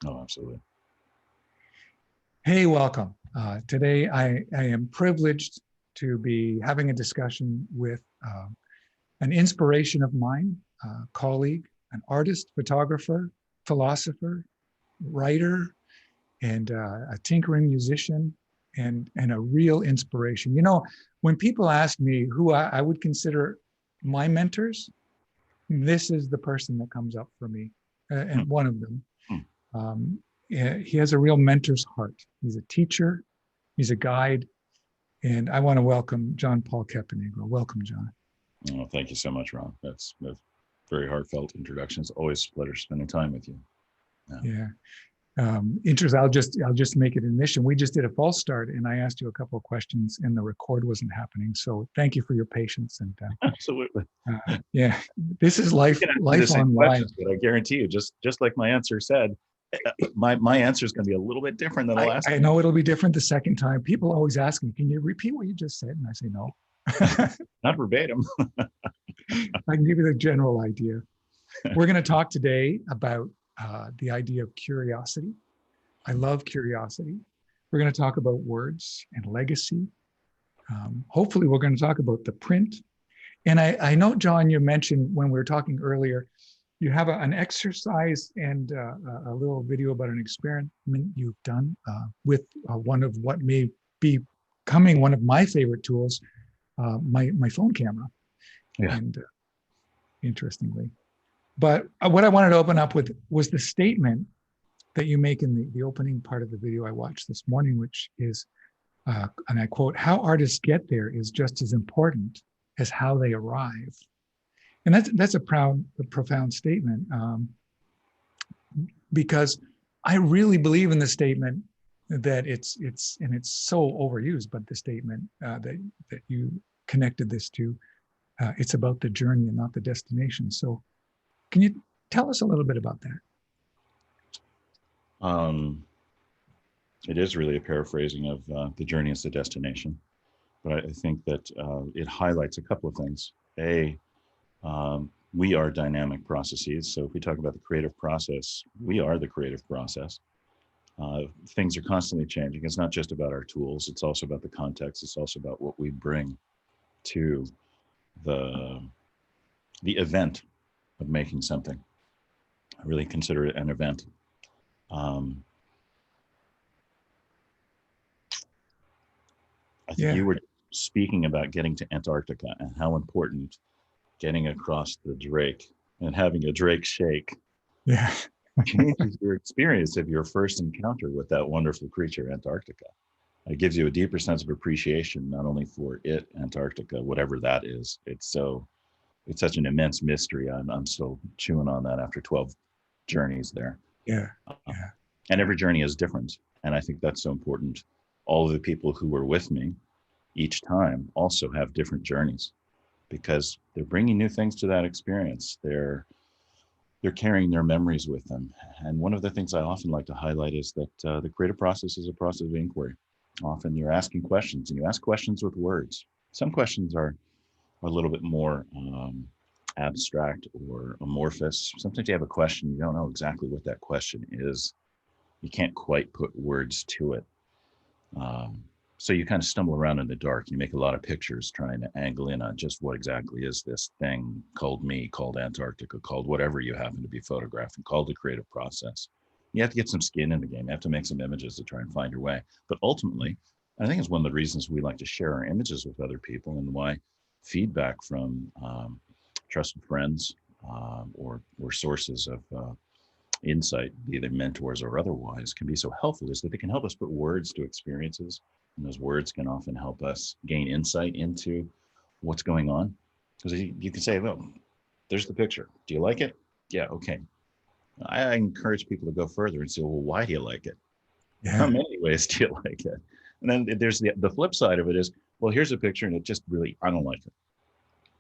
Oh, absolutely. Hey, welcome. Today, I am privileged to be having a discussion with an inspiration of mine, colleague, an artist, photographer, philosopher, writer, and a tinkering musician, and a real inspiration. You know, when people ask me who I would consider my mentors, this is the person that comes up for me, and one of them. Um, he has a real mentor's heart. He's a teacher, he's a guide, and I want to welcome John Paul Caponigro. Welcome, John. Oh, thank you so much, Ron. That's very heartfelt introduction. It's always a pleasure spending time with you. Yeah. Interest. I'll just make it an admission. We just did a false start, and I asked you a couple of questions, and the record wasn't happening. So thank you for your patience. And absolutely. Yeah, this is life online. But I guarantee you, just like my answer said, my answer is going to be a little bit different than the last. I know it'll be different the second time. People always ask me, "Can you repeat what you just said?" And I say, "No." Not verbatim. I can give you the general idea. We're going to talk today about the idea of curiosity. I love curiosity. We're going to talk about words and legacy. Hopefully, we're going to talk about the print. And I know, John, you mentioned when we were talking earlier, you have an exercise and a little video about an experiment you've done with one of what may be becoming one of my favorite tools, my phone camera. Yeah. And interestingly. But what I wanted to open up with was the statement that you make in the opening part of the video I watched this morning, which is, and I quote, "How artists get there is just as important as how they arrive." And that's a profound statement, because I really believe in the statement that it's so overused, but the statement that you connected this to, it's about the journey and not the destination. So can you tell us a little bit about that? It is really a paraphrasing of the journey is the destination, but I think that it highlights a couple of things. We are dynamic processes. So if we talk about the creative process, we are the creative process. Things are constantly changing. It's not just about our tools. It's also about the context. It's also about what we bring to the event of making something. I really consider it an event. I think you were speaking about getting to Antarctica and how important getting across the Drake and having a Drake shake changes your experience of your first encounter with that wonderful creature, Antarctica. It gives you a deeper sense of appreciation, not only for it, Antarctica, whatever that is. It's such an immense mystery. I'm still chewing on that after 12 journeys there. Yeah. And every journey is different. And I think that's so important. All of the people who were with me each time also have different journeys because they're bringing new things to that experience. They're carrying their memories with them. And one of the things I often like to highlight is that the creative process is a process of inquiry. Often you're asking questions, and you ask questions with words. Some questions are a little bit more abstract or amorphous. Sometimes you have a question, you don't know exactly what that question is. You can't quite put words to it. So you kind of stumble around in the dark. You make a lot of pictures trying to angle in on just what exactly is this thing called me, called Antarctica, called whatever you happen to be photographing, called the creative process. You have to get some skin in the game. You have to make some images to try and find your way. But ultimately, I think it's one of the reasons we like to share our images with other people and why feedback from trusted friends or sources of insight, be they mentors or otherwise, can be so helpful is that they can help us put words to experiences. And those words can often help us gain insight into what's going on. Because you can say, well, there's the picture. Do you like it? Yeah, okay. I encourage people to go further and say, well, why do you like it? Yeah. How many ways do you like it? And then there's the flip side of it is, well, here's a picture and it just really, I don't like it.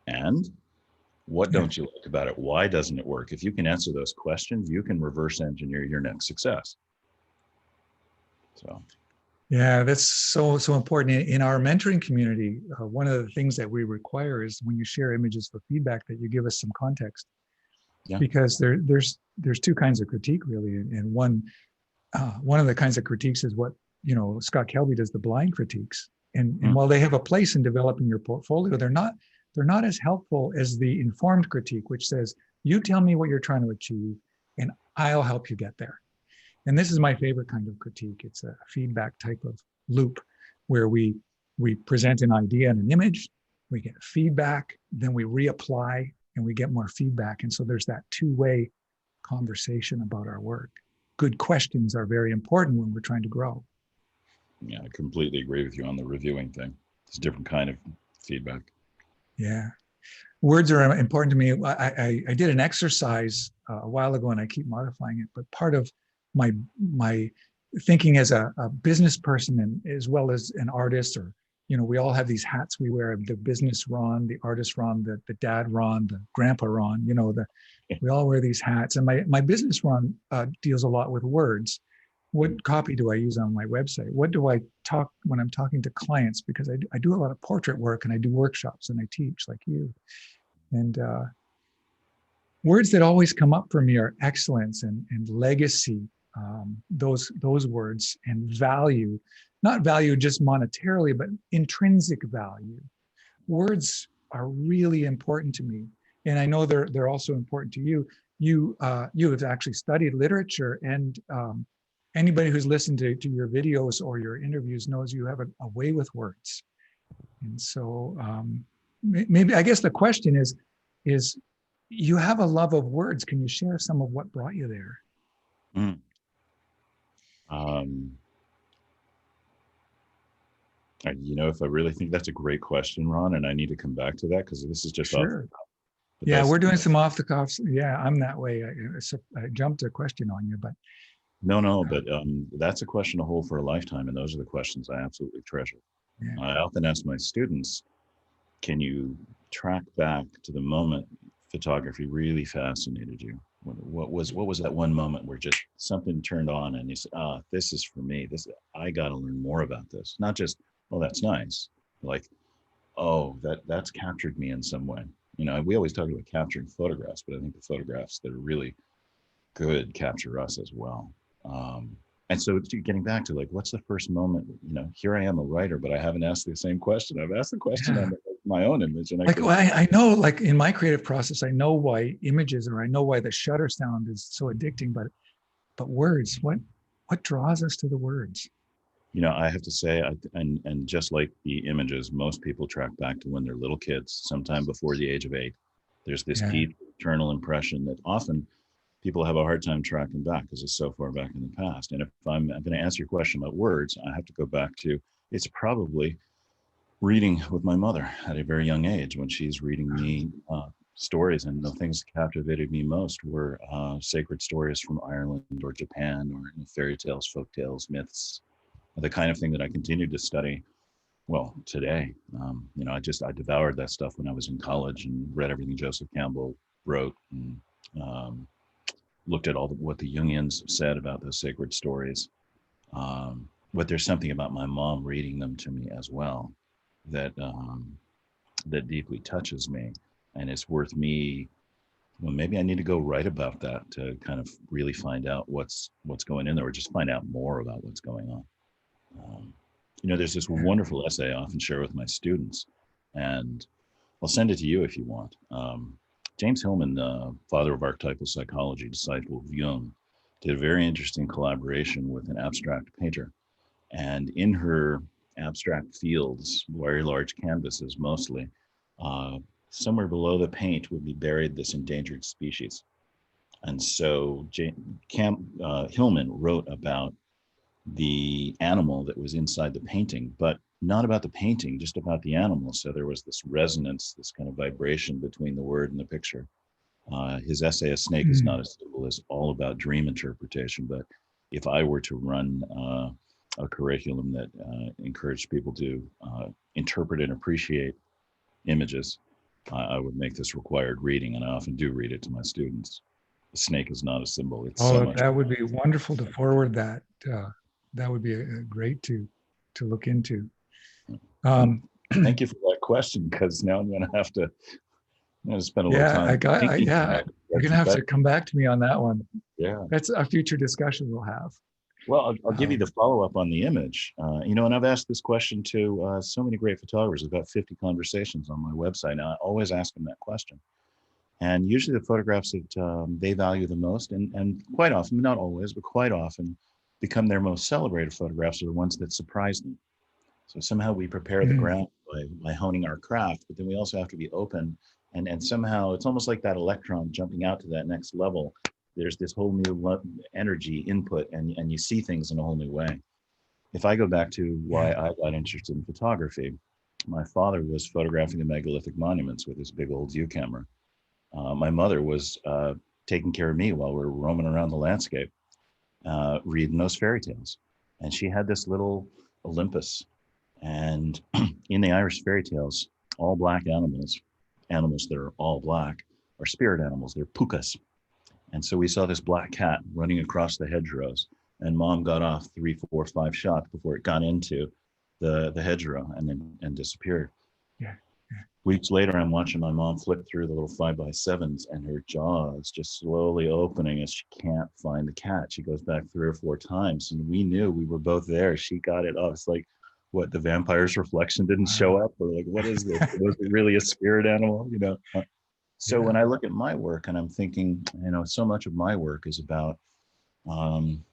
And what don't you like about it? Why doesn't it work? If you can answer those questions, you can reverse engineer your next success. So. Yeah, that's so important. In our mentoring community, one of the things that we require is when you share images for feedback that you give us some context. Yeah. Because there's two kinds of critique really, and one one of the kinds of critiques is what, Scott Kelby does, the blind critiques. And Mm. while they have a place in developing your portfolio, they're not as helpful as the informed critique, which says, you tell me what you're trying to achieve and I'll help you get there. And this is my favorite kind of critique. It's a feedback type of loop where we present an idea and an image, we get feedback, then we reapply and we get more feedback. And so there's that two-way conversation about our work. Good questions are very important when we're trying to grow. Yeah, I completely agree with you on the reviewing thing. It's a different kind of feedback. Yeah. Words are important to me. I did an exercise a while ago and I keep modifying it, but part of my thinking as a business person and as well as an artist, or, we all have these hats we wear, the business Ron, the artist Ron, the dad Ron, the grandpa Ron, we all wear these hats. And my business Ron deals a lot with words. What copy do I use on my website? What do I talk when I'm talking to clients? Because I do a lot of portrait work and I do workshops and I teach like you. And words that always come up for me are excellence and legacy. Those words, and value, not value just monetarily, but intrinsic value. Words are really important to me. And I know they're also important to you. You have actually studied literature, and anybody who's listened to your videos or your interviews knows you have a way with words. And so maybe, I guess the question is you have a love of words. Can you share some of what brought you there? Mm. If I really think that's a great question, Ron, and I need to come back to that because this is just Sure. off. Yeah, we're doing some off the cuffs. Yeah, I'm that way. I jumped a question on you, but No, but that's a question to hold for a lifetime, and those are the questions I absolutely treasure. yeah. I often ask my students, can you track back to the moment photography really fascinated you? What was that one moment where just something turned on and you said, this is for me. I got to learn more about this. Not just, oh, that's nice. Like, oh, that's captured me in some way. We always talk about capturing photographs, but I think the photographs that are really good capture us as well. And so getting back to like, what's the first moment, here I am a writer, but I haven't asked the same question. I've asked the question on my own image. And I know, like in my creative process, I know why images, or I know why the shutter sound is so addicting, but words, what draws us to the words? I have to say, and just like the images, most people track back to when they're little kids, sometime before the age of 8. There's this deep eternal impression that often people have a hard time tracking back because it's so far back in the past. And if I'm going to answer your question about words, I have to go back to, it's probably reading with my mother at a very young age when she's reading me stories. And the things that captivated me most were sacred stories from Ireland or Japan, or fairy tales, folk tales, myths, the kind of thing that I continued to study. Well, today, I devoured that stuff when I was in college and read everything Joseph Campbell wrote, and looked at what the Jungians said about those sacred stories. But there's something about my mom reading them to me as well that deeply touches me, and it's worth me. Well, maybe I need to go write about that to kind of really find out what's going in there, or just find out more about what's going on. There's this wonderful essay I often share with my students, and I'll send it to you if you want. James Hillman, father of archetypal psychology, disciple of Jung, did a very interesting collaboration with an abstract painter. And in her abstract fields, very large canvases mostly, somewhere below the paint would be buried this endangered species. And so Hillman wrote about the animal that was inside the painting, but not about the painting, just about the animal. So there was this resonance, this kind of vibration between the word and the picture. His essay, A Snake is Not a Symbol, is all about dream interpretation. But if I were to run a curriculum that encouraged people to interpret and appreciate images, I would make this required reading, and I often do read it to my students. A snake is not a symbol. It's so much. That would be wonderful to forward that. That would be great to look into. Thank you for that question, because now I'm going to have to spend a little time. You're going to have to come back to me on that one. Yeah, that's a future discussion we'll have. Well, I'll give you the Um, follow-up on the image. And I've asked this question to so many great photographers. I've got 50 conversations on my website now. I always ask them that question. And usually the photographs that they value the most, and quite often, not always, but quite often, become their most celebrated photographs are the ones that surprise them. So somehow we prepare the mm, ground by honing our craft, but then we also have to be open. And somehow it's almost like that electron jumping out to that next level. There's this whole new energy input, and you see things in a whole new way. If I go back to why yeah, I got interested in photography, my father was photographing the megalithic monuments with his big old view camera. My mother was taking care of me while we were roaming around the landscape, reading those fairy tales. And she had this little Olympus. And in the Irish fairy tales, all black animals, animals that are all black, are spirit animals. They're pukas. And so we saw this black cat running across the hedgerows, and mom got off 3, 4, 5 shots before it got into the hedgerow and disappeared. yeah, yeah, Weeks later, I'm watching my mom flip through the little 5x7s, and her jaw is just slowly opening as she can't find the cat. She goes back 3 or 4 times, and we knew we were both there. She got it off. It's like, what, the vampire's reflection didn't show wow. up, or like, what is this? Was it really a spirit animal? So Yeah, when I look at my work, and I'm thinking, so much of my work is about um,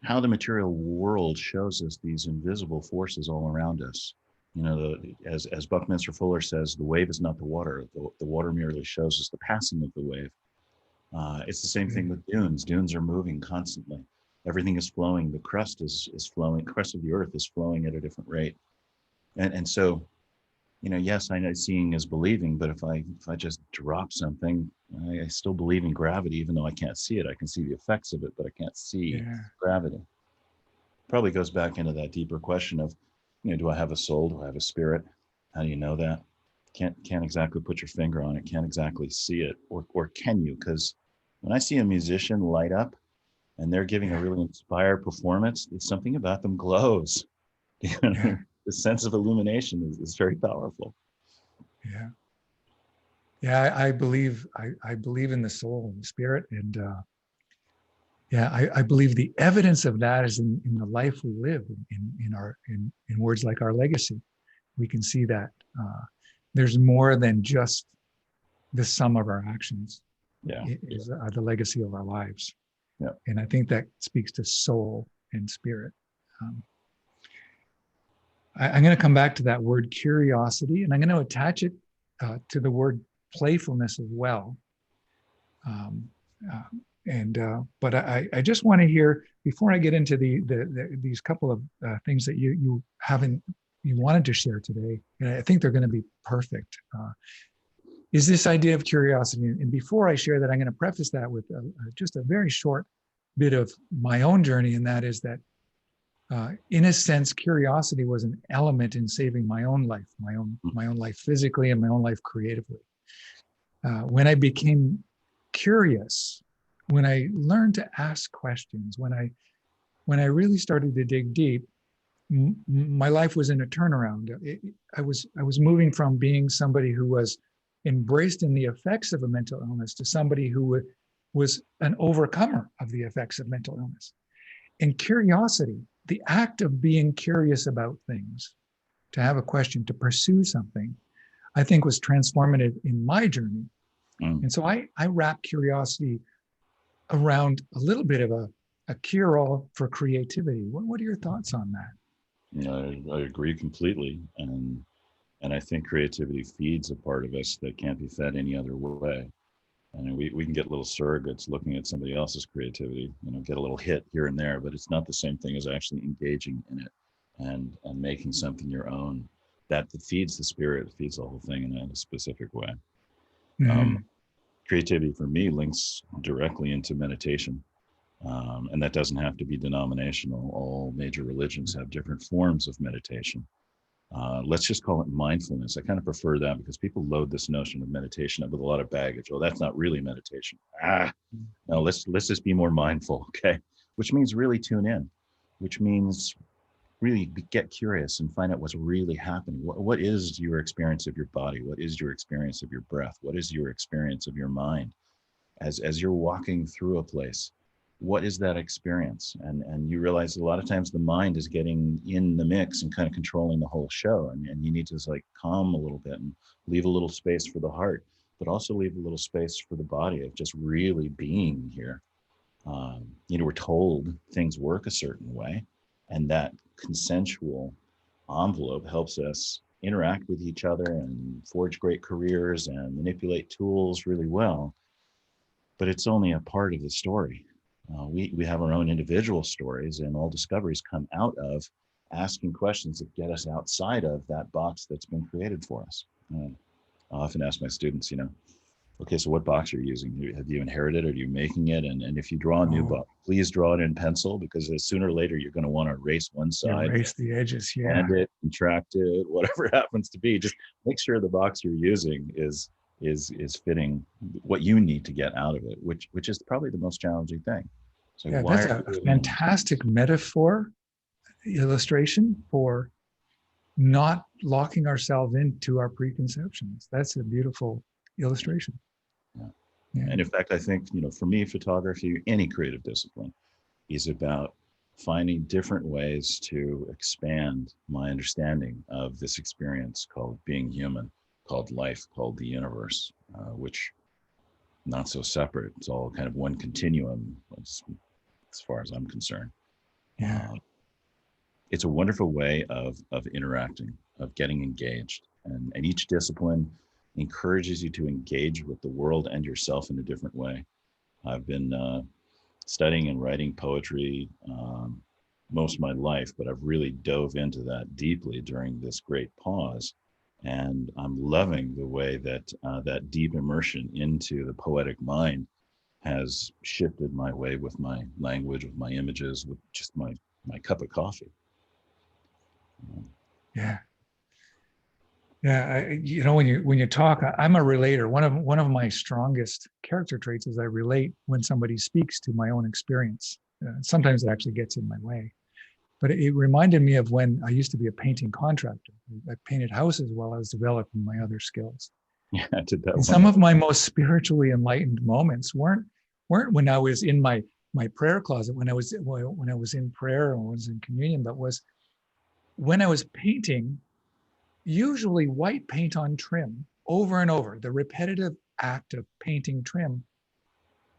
how the material world shows us these invisible forces all around us. As Buckminster Fuller says, the wave is not the water. The water merely shows us the passing of the wave. It's the same thing mm, with dunes. Dunes are moving constantly. Everything is flowing. The crust is flowing. The crust of the earth is flowing at a different rate. And so, yes, I know seeing is believing, but if I just drop something, I still believe in gravity, even though I can't see it. I can see the effects of it, but I can't see yeah, gravity. Probably goes back into that deeper question of, do I have a soul? Do I have a spirit? How do you know that? Can't exactly put your finger on it. Can't exactly see it, or can you? Because when I see a musician light up and they're giving a yeah, really inspired performance, it's something about them glows. yeah, The sense of illumination is very powerful. yeah. Yeah, I believe in the soul and the spirit, and yeah, I believe the evidence of that is in the life we live, in words like our legacy. We can see that there's more than just the sum of our actions. Yeah, It is the legacy of our lives, yeah. and I think that speaks to soul and spirit. Um, I'm going to come back to that word curiosity, and I'm going to attach it to the word playfulness as well. Um, uh, but I just want to hear before I get into these couple of things that you wanted to share today, and I think they're going to be perfect. Is this idea of curiosity? And before I share that, I'm going to preface that with just a very short bit of my own journey, and that is that, in a sense, curiosity was an element in saving my own life, my own life physically and my own life creatively. When I became curious, when I learned to ask questions, when I really started to dig deep, my life was in a turnaround. I was moving from being somebody who was embraced in the effects of a mental illness to somebody who was an overcomer of the effects of mental illness. And curiosity, the act of being curious about things, to have a question, to pursue something, I think was transformative in my journey. Mm. And so I wrap curiosity around a little bit of a cure-all for creativity. What are your thoughts on that? I agree completely, and I think creativity feeds a part of us that can't be fed any other way. And we can get little surrogates looking at somebody else's creativity, get a little hit here and there, but it's not the same thing as actually engaging in it and making something your own. That feeds the spirit, feeds the whole thing in a specific way. Um, Mm-hmm. Creativity for me links directly into meditation. And that doesn't have to be denominational. All major religions have different forms of meditation. Let's just call it mindfulness. I kind of prefer that because people load this notion of meditation up with a lot of baggage. Oh, that's not really meditation. No, let's just be more mindful, okay? Which means really tune in, which means really get curious and find out what's really happening. What is your experience of your body? What is your experience of your breath? What is your experience of your mind as you're walking through a place? what is that experience? And you realize a lot of times the mind is getting in the mix and kind of controlling the whole show. And you need to just like calm a little bit and leave a little space for the heart, but also leave a little space for the body of just really being here. We're told things work a certain way, and that consensual envelope helps us interact with each other and forge great careers and manipulate tools really well. But it's only a part of the story. We have our own individual stories, and all discoveries come out of asking questions that get us outside of that box that's been created for us. I often ask my students, okay, so what box are you using? Have you inherited it? Are you making it? And if you draw a new box, please draw it in pencil, because sooner or later you're going to want to erase one side, erase the edges, and it, contract it, whatever it happens to be. Just make sure the box you're using is fitting what you need to get out of it, which is probably the most challenging thing. So that's a fantastic metaphor illustration for not locking ourselves into our preconceptions. That's a beautiful illustration. Yeah. And in fact, I think, for me, photography, any creative discipline, is about finding different ways to expand my understanding of this experience called being human, called life, called the universe, which not so separate. It's all kind of one continuum as far as I'm concerned. Yeah. It's a wonderful way of interacting, of getting engaged. And each discipline encourages you to engage with the world and yourself in a different way. I've been studying and writing poetry most of my life, but I've really dove into that deeply during this great pause. And I'm loving the way that that deep immersion into the poetic mind has shifted my way with my language, with my images, with just my cup of coffee. Yeah. Yeah, when you talk, I'm a relator. One of my strongest character traits is I relate when somebody speaks to my own experience. Sometimes it actually gets in my way, but it reminded me of when I used to be a painting contractor. I painted houses while I was developing my other skills. Yeah, I did that. And some of my most spiritually enlightened moments weren't when I was in my prayer closet, when I was in prayer or was in communion, but was when I was painting. Usually white paint on trim over and over, the repetitive act of painting trim.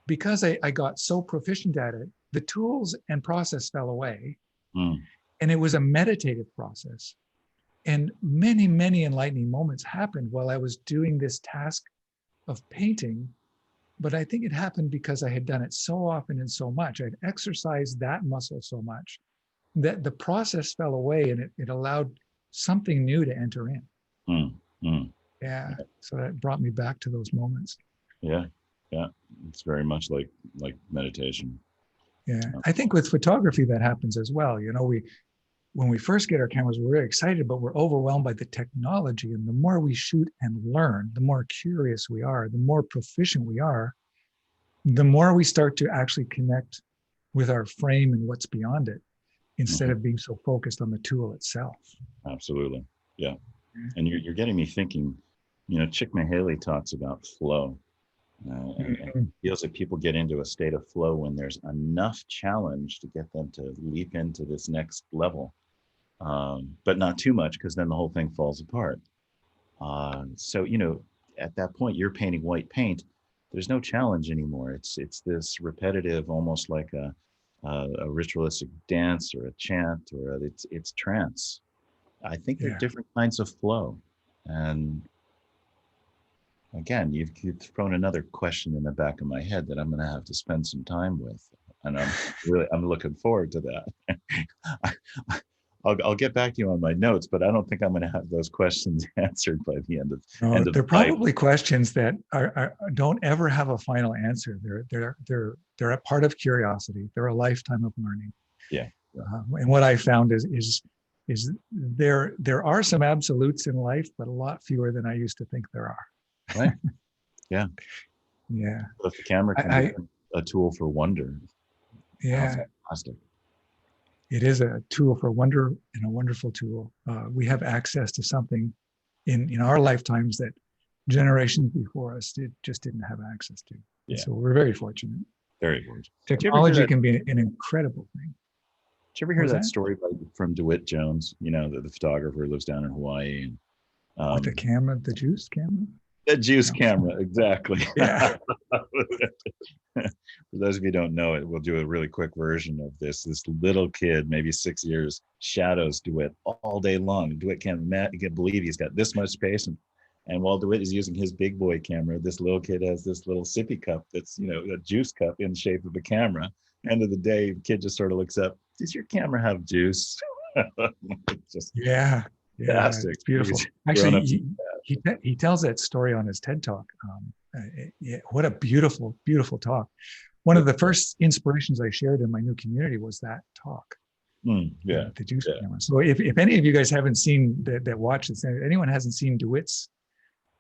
Because I got so proficient at it, the tools and process fell away. And it was a meditative process. And many, many enlightening moments happened while I was doing this task of painting. But I think it happened because I had done it so often and so much. I'd exercised that muscle so much that the process fell away, and it allowed something new to enter in. Yeah. So that brought me back to those moments. Yeah. It's very much like meditation. Yeah. I think with photography that happens as well. When we first get our cameras, we're very excited, but we're overwhelmed by the technology. And the more we shoot and learn, the more curious we are, the more proficient we are, the more we start to actually connect with our frame and what's beyond it, instead of being so focused on the tool itself. Absolutely. Yeah. And you're getting me thinking, Csikszentmihalyi talks about flow. And it feels like people get into a state of flow when there's enough challenge to get them to leap into this next level. But not too much, because then the whole thing falls apart. So, at that point, you're painting white paint. There's no challenge anymore. It's this repetitive, almost like a ritualistic dance or a chant, or it's trance. I think there are different kinds of flow. And again, you've thrown another question in the back of my head that I'm going to have to spend some time with. And I'm looking forward to that. I'll get back to you on my notes, but I don't think I'm going to have those questions answered by the end of. They're probably questions that don't ever have a final answer. They're a part of curiosity. They're a lifetime of learning. Yeah. And what I found is there are some absolutes in life, but a lot fewer than I used to think there are. Right. Yeah. Yeah. If the camera can be a tool for wonder. Yeah. Fantastic. It is a tool for wonder, and a wonderful tool. We have access to something in our lifetimes that generations before us just didn't have access to. Yeah. So we're very fortunate. Very worried. Did you ever hear Technology that? can be an incredible thing. Did you ever What hear was that that? story from DeWitt Jones? You know, the photographer who lives down in Hawaii. And, With the camera, the juice camera? the juice No. camera, exactly. Yeah. For those of you who don't know it, we'll do a really quick version of this. This little kid, maybe 6 years, shadows DeWitt all day long. DeWitt can't believe he's got this much space. And while DeWitt is using his big boy camera, this little kid has this little sippy cup that's, a juice cup in the shape of a camera. End of the day, the kid just sort of looks up, does your camera have juice? It's just Yeah. Yeah. fantastic. It's beautiful. Actually, he tells that story on his TED Talk. What a beautiful, beautiful talk. One of the first inspirations I shared in my new community was that talk. Yeah. The juice camera. So if any of you guys haven't seen that watch this, anyone hasn't seen DeWitt's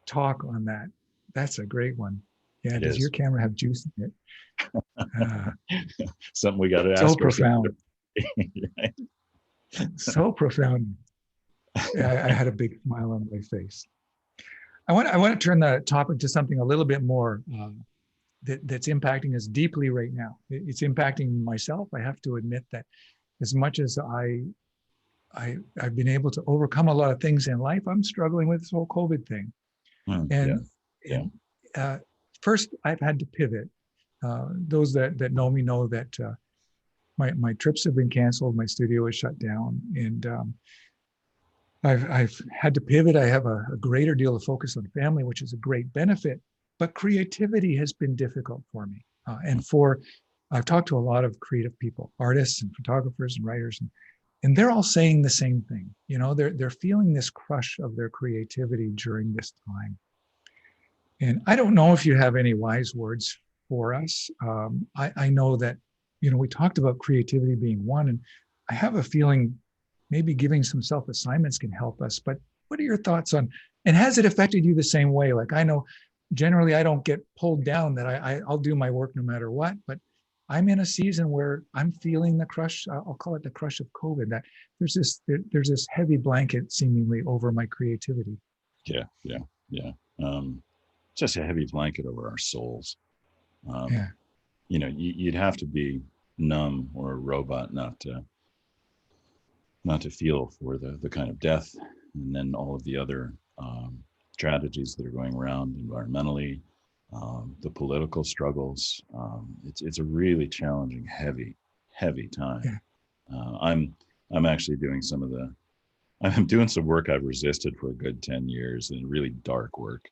talk on that, that's a great one. Yeah. Does your camera have juice in it? Something we got to ask. So profound. Right? So profound. Yeah, I had a big smile on my face. I want to turn the topic to something a little bit more that's impacting us deeply right now. It's impacting myself. I have to admit that as much as I've been able to overcome a lot of things in life, I'm struggling with this whole COVID thing. First, I've had to pivot. Those that know me know that my trips have been canceled. My studio is shut down, and I've had to pivot. I have a greater deal of focus on family, which is a great benefit, but creativity has been difficult for me. I've talked to a lot of creative people, artists and photographers and writers, and they're all saying the same thing. They're feeling this crush of their creativity during this time. And I don't know if you have any wise words for us. I know that, we talked about creativity being one, and I have a feeling maybe giving some self-assignments can help us. But what are your thoughts on, and has it affected you the same way? Like, I know generally I don't get pulled down, that I'll do my work no matter what, but I'm in a season where I'm feeling the crush. I'll call it the crush of COVID, that there's this heavy blanket seemingly over my creativity. Yeah. Just a heavy blanket over our souls. You'd have to be numb or a robot not to feel for the kind of death, and then all of the other strategies that are going around environmentally, the political struggles. It's a really challenging, heavy time. I'm actually doing I'm doing some work I've resisted for a good 10 years, and really dark work.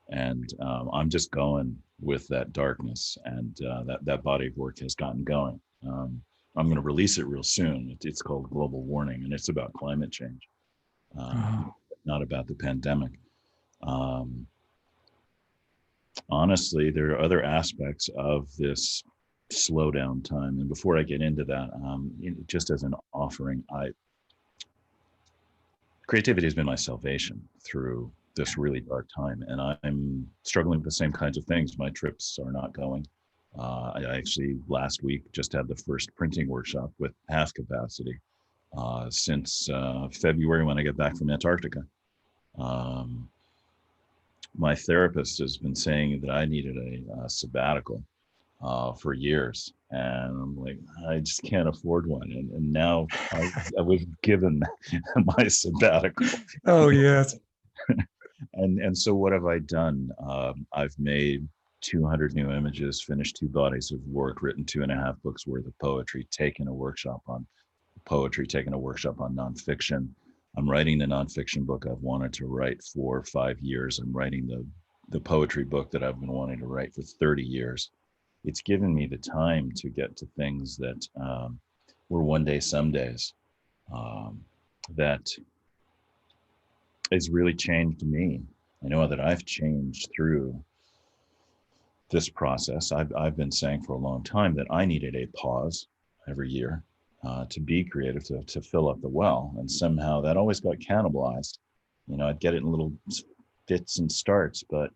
And I'm just going with that darkness, and that body of work has gotten going. I'm going to release it real soon. It's called Global Warning, and it's about climate change, not about the pandemic. Honestly, there are other aspects of this slowdown time. And before I get into that, just as an offering, creativity has been my salvation through this really dark time. And I'm struggling with the same kinds of things. My trips are not going. I actually last week just had the first printing workshop with half capacity since February, when I get back from Antarctica. My therapist has been saying that I needed a sabbatical for years, and I'm like, I just can't afford one. And now I was given my sabbatical. Oh yes. And so what have I done? I've made 200 new images, finished 2 bodies of work, written 2.5 books worth of poetry, taken a workshop on poetry, taken a workshop on nonfiction. I'm writing the nonfiction book I've wanted to write for 5 years. I'm writing the poetry book that I've been wanting to write for 30 years. It's given me the time to get to things that were one day, some days, that has really changed me. I know that I've changed through this process. I've been saying for a long time that I needed a pause every year to be creative, to fill up the well. And somehow that always got cannibalized. I'd get it in little fits and starts, but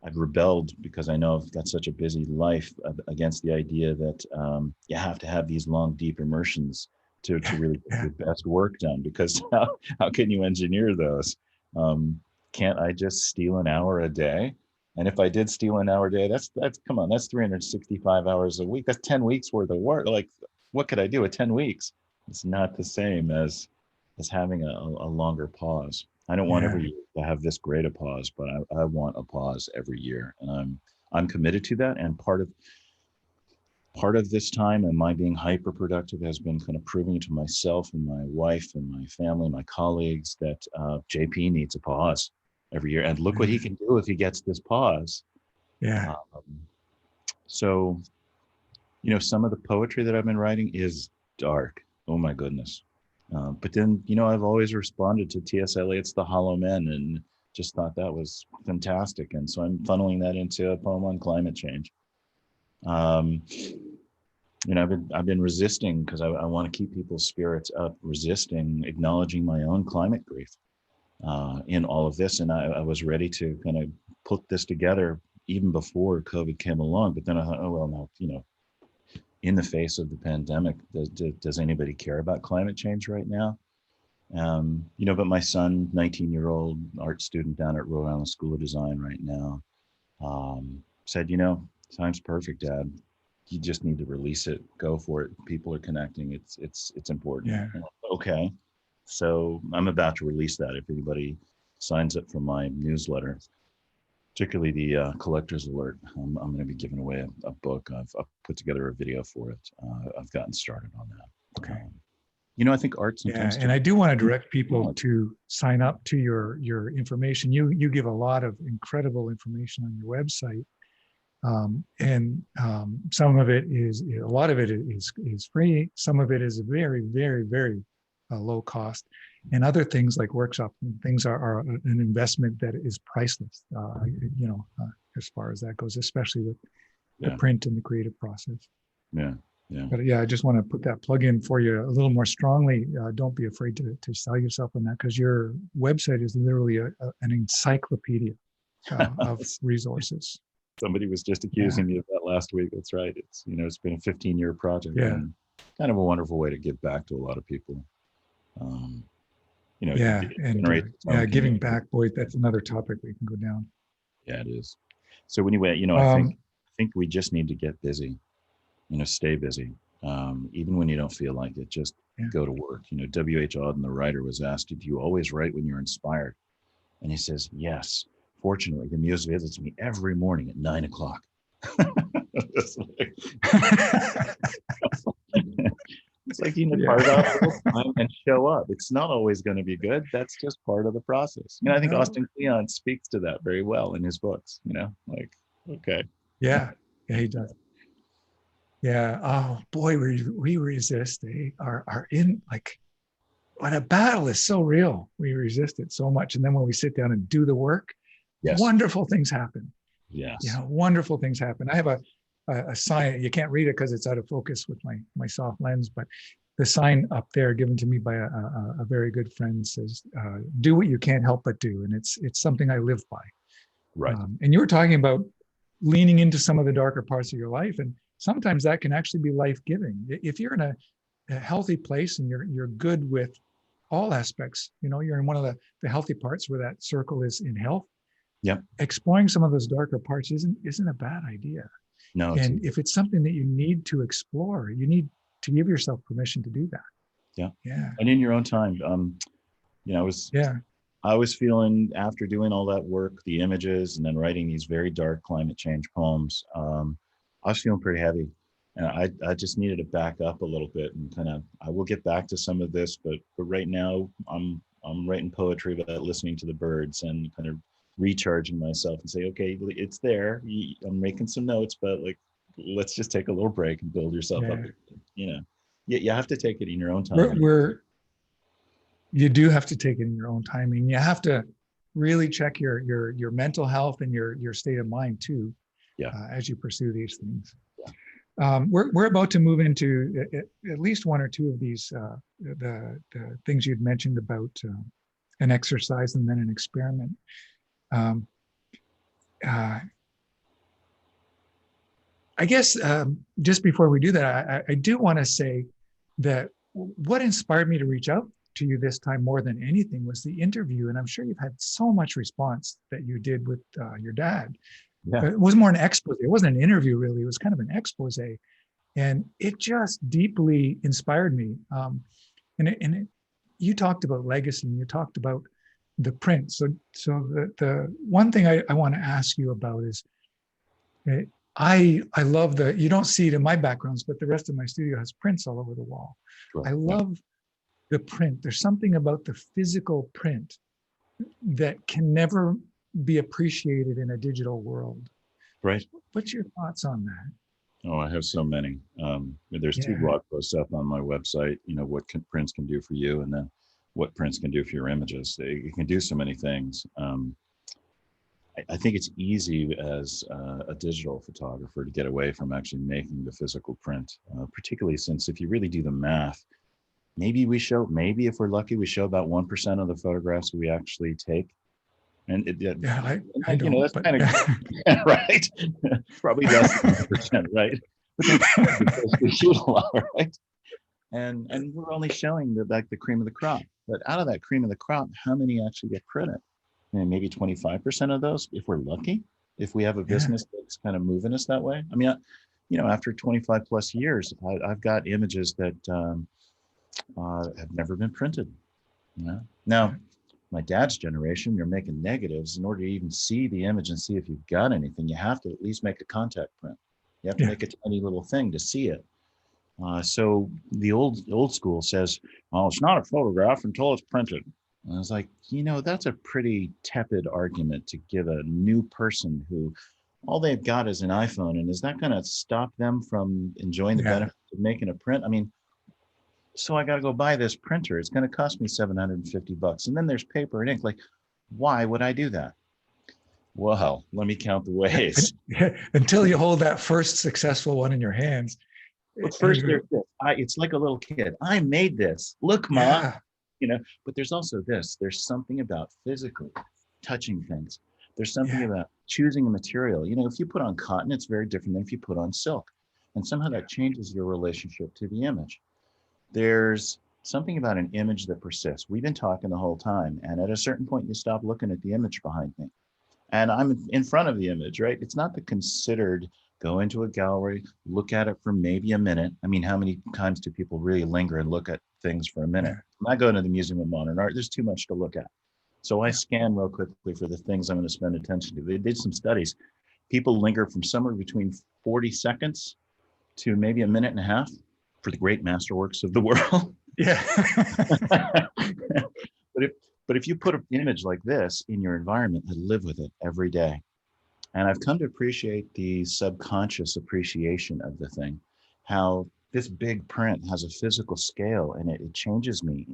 I've rebelled because I know I've got such a busy life against the idea that you have to have these long, deep immersions to really get your best work done, because how can you engineer those? Can't I just steal an hour a day And if I did steal an hour a day, that's come on, that's 365 hours a week. That's 10 weeks worth of work. Like, what could I do with 10 weeks? It's not the same as having a longer pause. I don't want Yeah. every year to have this great a pause, but I want a pause every year, and I'm committed to that. And part of this time and my being hyper productive has been kind of proving to myself and my wife and my family, my colleagues, that JP needs a pause every year. And look what he can do if he gets this pause. Yeah. So, you know, some of the poetry that I've been writing is dark. Oh my goodness. But then, you know, I've always responded to T.S. Eliot's The Hollow Men and just thought that was fantastic. And so I'm funneling that into a poem on climate change. You know, I've been resisting because I want to keep people's spirits up, resisting, acknowledging my own climate grief in all of this. And I was ready to kind of put this together even before COVID came along. But then I thought, oh, well, no, you know, in the face of the pandemic, does anybody care about climate change right now? You know, but my son, 19-year-old art student down at Rhode Island School of Design right now, said, you know, time's perfect, Dad. You just need to release it. Go for it. People are connecting. It's important. Yeah. Okay. So I'm about to release that. If anybody signs up for my newsletter, particularly the collector's alert, I'm going to be giving away a book. I've put together a video for it. I've gotten started on that. Okay. You know, I think art Yeah, sometimes. and I do want to direct people to sign up to your information. You give a lot of incredible information on your website, and some of it is, a lot of it is free. Some of it is very, very, very low cost, and other things like workshop things are an investment that is priceless. You know, as far as that goes, especially with the print and the creative process. Yeah. Yeah. But yeah, I just want to put that plug in for you a little more strongly. Don't be afraid to sell yourself on that, because your website is literally an encyclopedia of resources. Somebody was just accusing me of that last week. That's right. It's, you know, it's been a 15-year project. Yeah. And kind of a wonderful way to give back to a lot of people. You know, yeah, and giving back, boy, that's another topic we can go down. Yeah, it is. So anyway, you know, I think we just need to get busy. You know, stay busy. Even when you don't feel like it, just go to work. You know, W.H. Auden, the writer, was asked, "Do you always write when you're inspired?" And he says, "Yes. Fortunately, the muse visits me every morning at 9 o'clock." It's like, you know, carve out a little time and show up. It's not always going to be good. That's just part of the process. You know, I think Austin Kleon speaks to that very well in his books. You know, like, okay. Yeah, he does. Yeah. Oh boy, we resist. They are in, like, when a battle is so real, we resist it so much. And then when we sit down and do the work, wonderful things happen. Yes. Yeah, wonderful things happen. I have a sign. You can't read it because it's out of focus with my soft lens, but the sign up there given to me by a very good friend says, "Do what you can't help but do." And it's something I live by. Right. And you were talking about leaning into some of the darker parts of your life, and sometimes that can actually be life-giving. If you're in a healthy place and you're good with all aspects, you know, you're in one of the healthy parts where that circle is in health. Yeah. Exploring some of those darker parts isn't a bad idea. No. And if it's something that you need to explore, you need to give yourself permission to do that. Yeah. Yeah. And in your own time. You know, I was feeling, after doing all that work, the images, and then writing these very dark climate change poems, I was feeling pretty heavy. And I just needed to back up a little bit and kind of, I will get back to some of this, but right now I'm writing poetry about listening to the birds and kind of recharging myself and say, okay, it's there. I'm making some notes, but like, let's just take a little break and build yourself up. You know, you have to take it in your own time. You do have to take it in your own time, and you have to really check your mental health and your state of mind too, as you pursue these things. We're about to move into at least one or two of these the things you'd mentioned about an exercise and then an experiment. I guess just before we do that, I do want to say that what inspired me to reach out to you this time more than anything was the interview. And I'm sure you've had so much response that you did with your dad. Yeah. It was more an expose. It wasn't an interview, really. It was kind of an expose. And it just deeply inspired me. You talked about legacy, and you talked about the print. So the one thing I want to ask you about is, I love you don't see it in my backgrounds, but the rest of my studio has prints all over the wall. Sure. I love the print. There's something about the physical print that can never be appreciated in a digital world. Right. What's your thoughts on that? Oh, I have so many. There's 2 blog posts up on my website, what prints can do for you, and then what prints can do for your images. It can do so many things. I think it's easy as a digital photographer to get away from actually making the physical print, particularly since if you really do the math, maybe if we're lucky, we show about 1% of the photographs we actually take. And I don't, that's but kind of right. Probably less than 1%, right? But that's because we shoot a lot, right? And we're only showing the cream of the crop. But out of that cream of the crop, how many actually get printed? Maybe 25% of those, if we're lucky, if we have a business that's kind of moving us that way. I mean, after 25 plus years, I've got images that have never been printed. Now, my dad's generation, you're making negatives. In order to even see the image and see if you've got anything, you have to at least make a contact print. You have to make a tiny little thing to see it. So the old school says, well, it's not a photograph until it's printed. And I was like, that's a pretty tepid argument to give a new person who all they've got is an iPhone. And is that going to stop them from enjoying the benefits of making a print? I mean, so I got to go buy this printer. It's going to cost me $750. And then there's paper and ink. Like, why would I do that? Well, let me count the ways. Until you hold that first successful one in your hands. But first, it's like a little kid. I made this. Look, Ma. But there's also this. There's something about physically touching things. There's something about choosing a material. If you put on cotton, it's very different than if you put on silk. And somehow that changes your relationship to the image. There's something about an image that persists. We've been talking the whole time. And at a certain point, you stop looking at the image behind me. And I'm in front of the image, right? It's not the considered go into a gallery, look at it for maybe a minute. I mean, how many times do people really linger and look at things for a minute? When I go to the Museum of Modern Art, there's too much to look at. So I scan real quickly for the things I'm going to spend attention to. They did some studies. People linger from somewhere between 40 seconds to maybe a minute and a half for the great masterworks of the world. Yeah. But if you put an image like this in your environment and live with it every day, and I've come to appreciate the subconscious appreciation of the thing, how this big print has a physical scale and it changes me.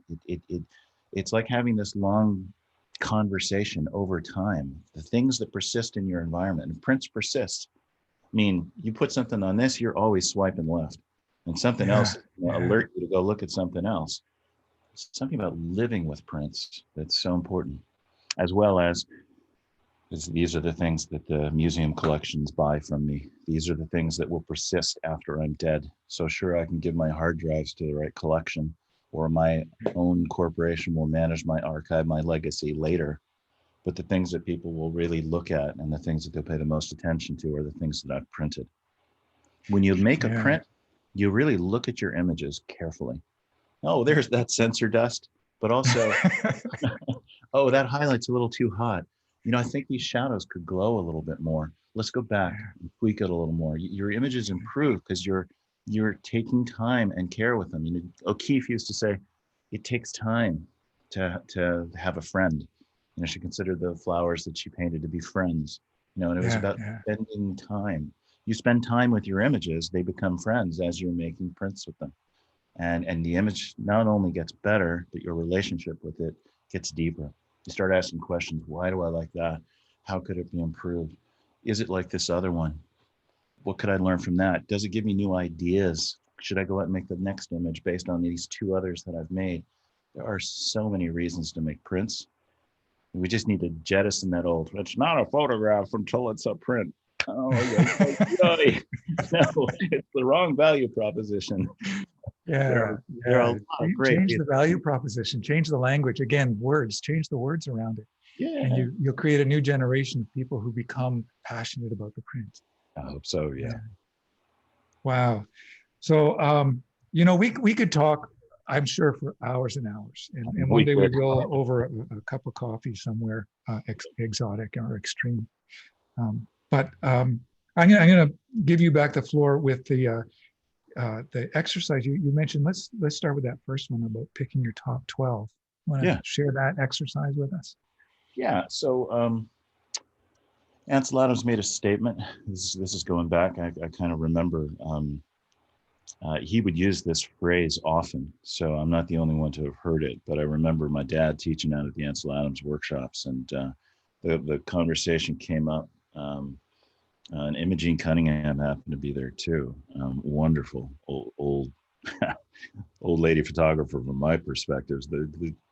It's like having this long conversation over time. The things that persist in your environment, and prints persist. I mean, you put something on this, you're always swiping left, and something else alert you to go look at something else. Something about living with prints that's so important, as well as these are the things that the museum collections buy from me. These are the things that will persist after I'm dead. So sure, I can give my hard drives to the right collection, or my own corporation will manage my archive, my legacy later. But the things that people will really look at and the things that they'll pay the most attention to are the things that I've printed. When you make a print, you really look at your images carefully. Oh, there's that sensor dust, but also, oh, that highlight's a little too hot. I think these shadows could glow a little bit more. Let's go back and tweak it a little more. Your images improve because you're taking time and care with them. O'Keeffe used to say, it takes time to have a friend. She considered the flowers that she painted to be friends. And it was about spending time. You spend time with your images, they become friends as you're making prints with them. And the image not only gets better, but your relationship with it gets deeper. You start asking questions. Why do I like that? How could it be improved? Is it like this other one? What could I learn from that? Does it give me new ideas? Should I go out and make the next image based on these 2 others that I've made? There are so many reasons to make prints. We just need to jettison that old, it's not a photograph until it's a print. Oh, no, it's the wrong value proposition. There are a lot of great. Change the value proposition, change the language. Again, words, change the words around it. and Yeah. you'll create a new generation of people who become passionate about the print. I hope so. Yeah. Wow. So, we could talk, I'm sure, for hours and hours. And one We day we could. go over a cup of coffee somewhere exotic or extreme. But I'm gonna give you back the floor with the exercise you mentioned. Let's start with that first one about picking your top 12. Want to Yeah. share that exercise with us? Yeah. So Ansel Adams made a statement. This is going back. I kind of remember he would use this phrase often. So I'm not the only one to have heard it, but I remember my dad teaching out at the Ansel Adams workshops, and the conversation came up. And Imogene Cunningham happened to be there too. Wonderful old old lady photographer from my perspectives.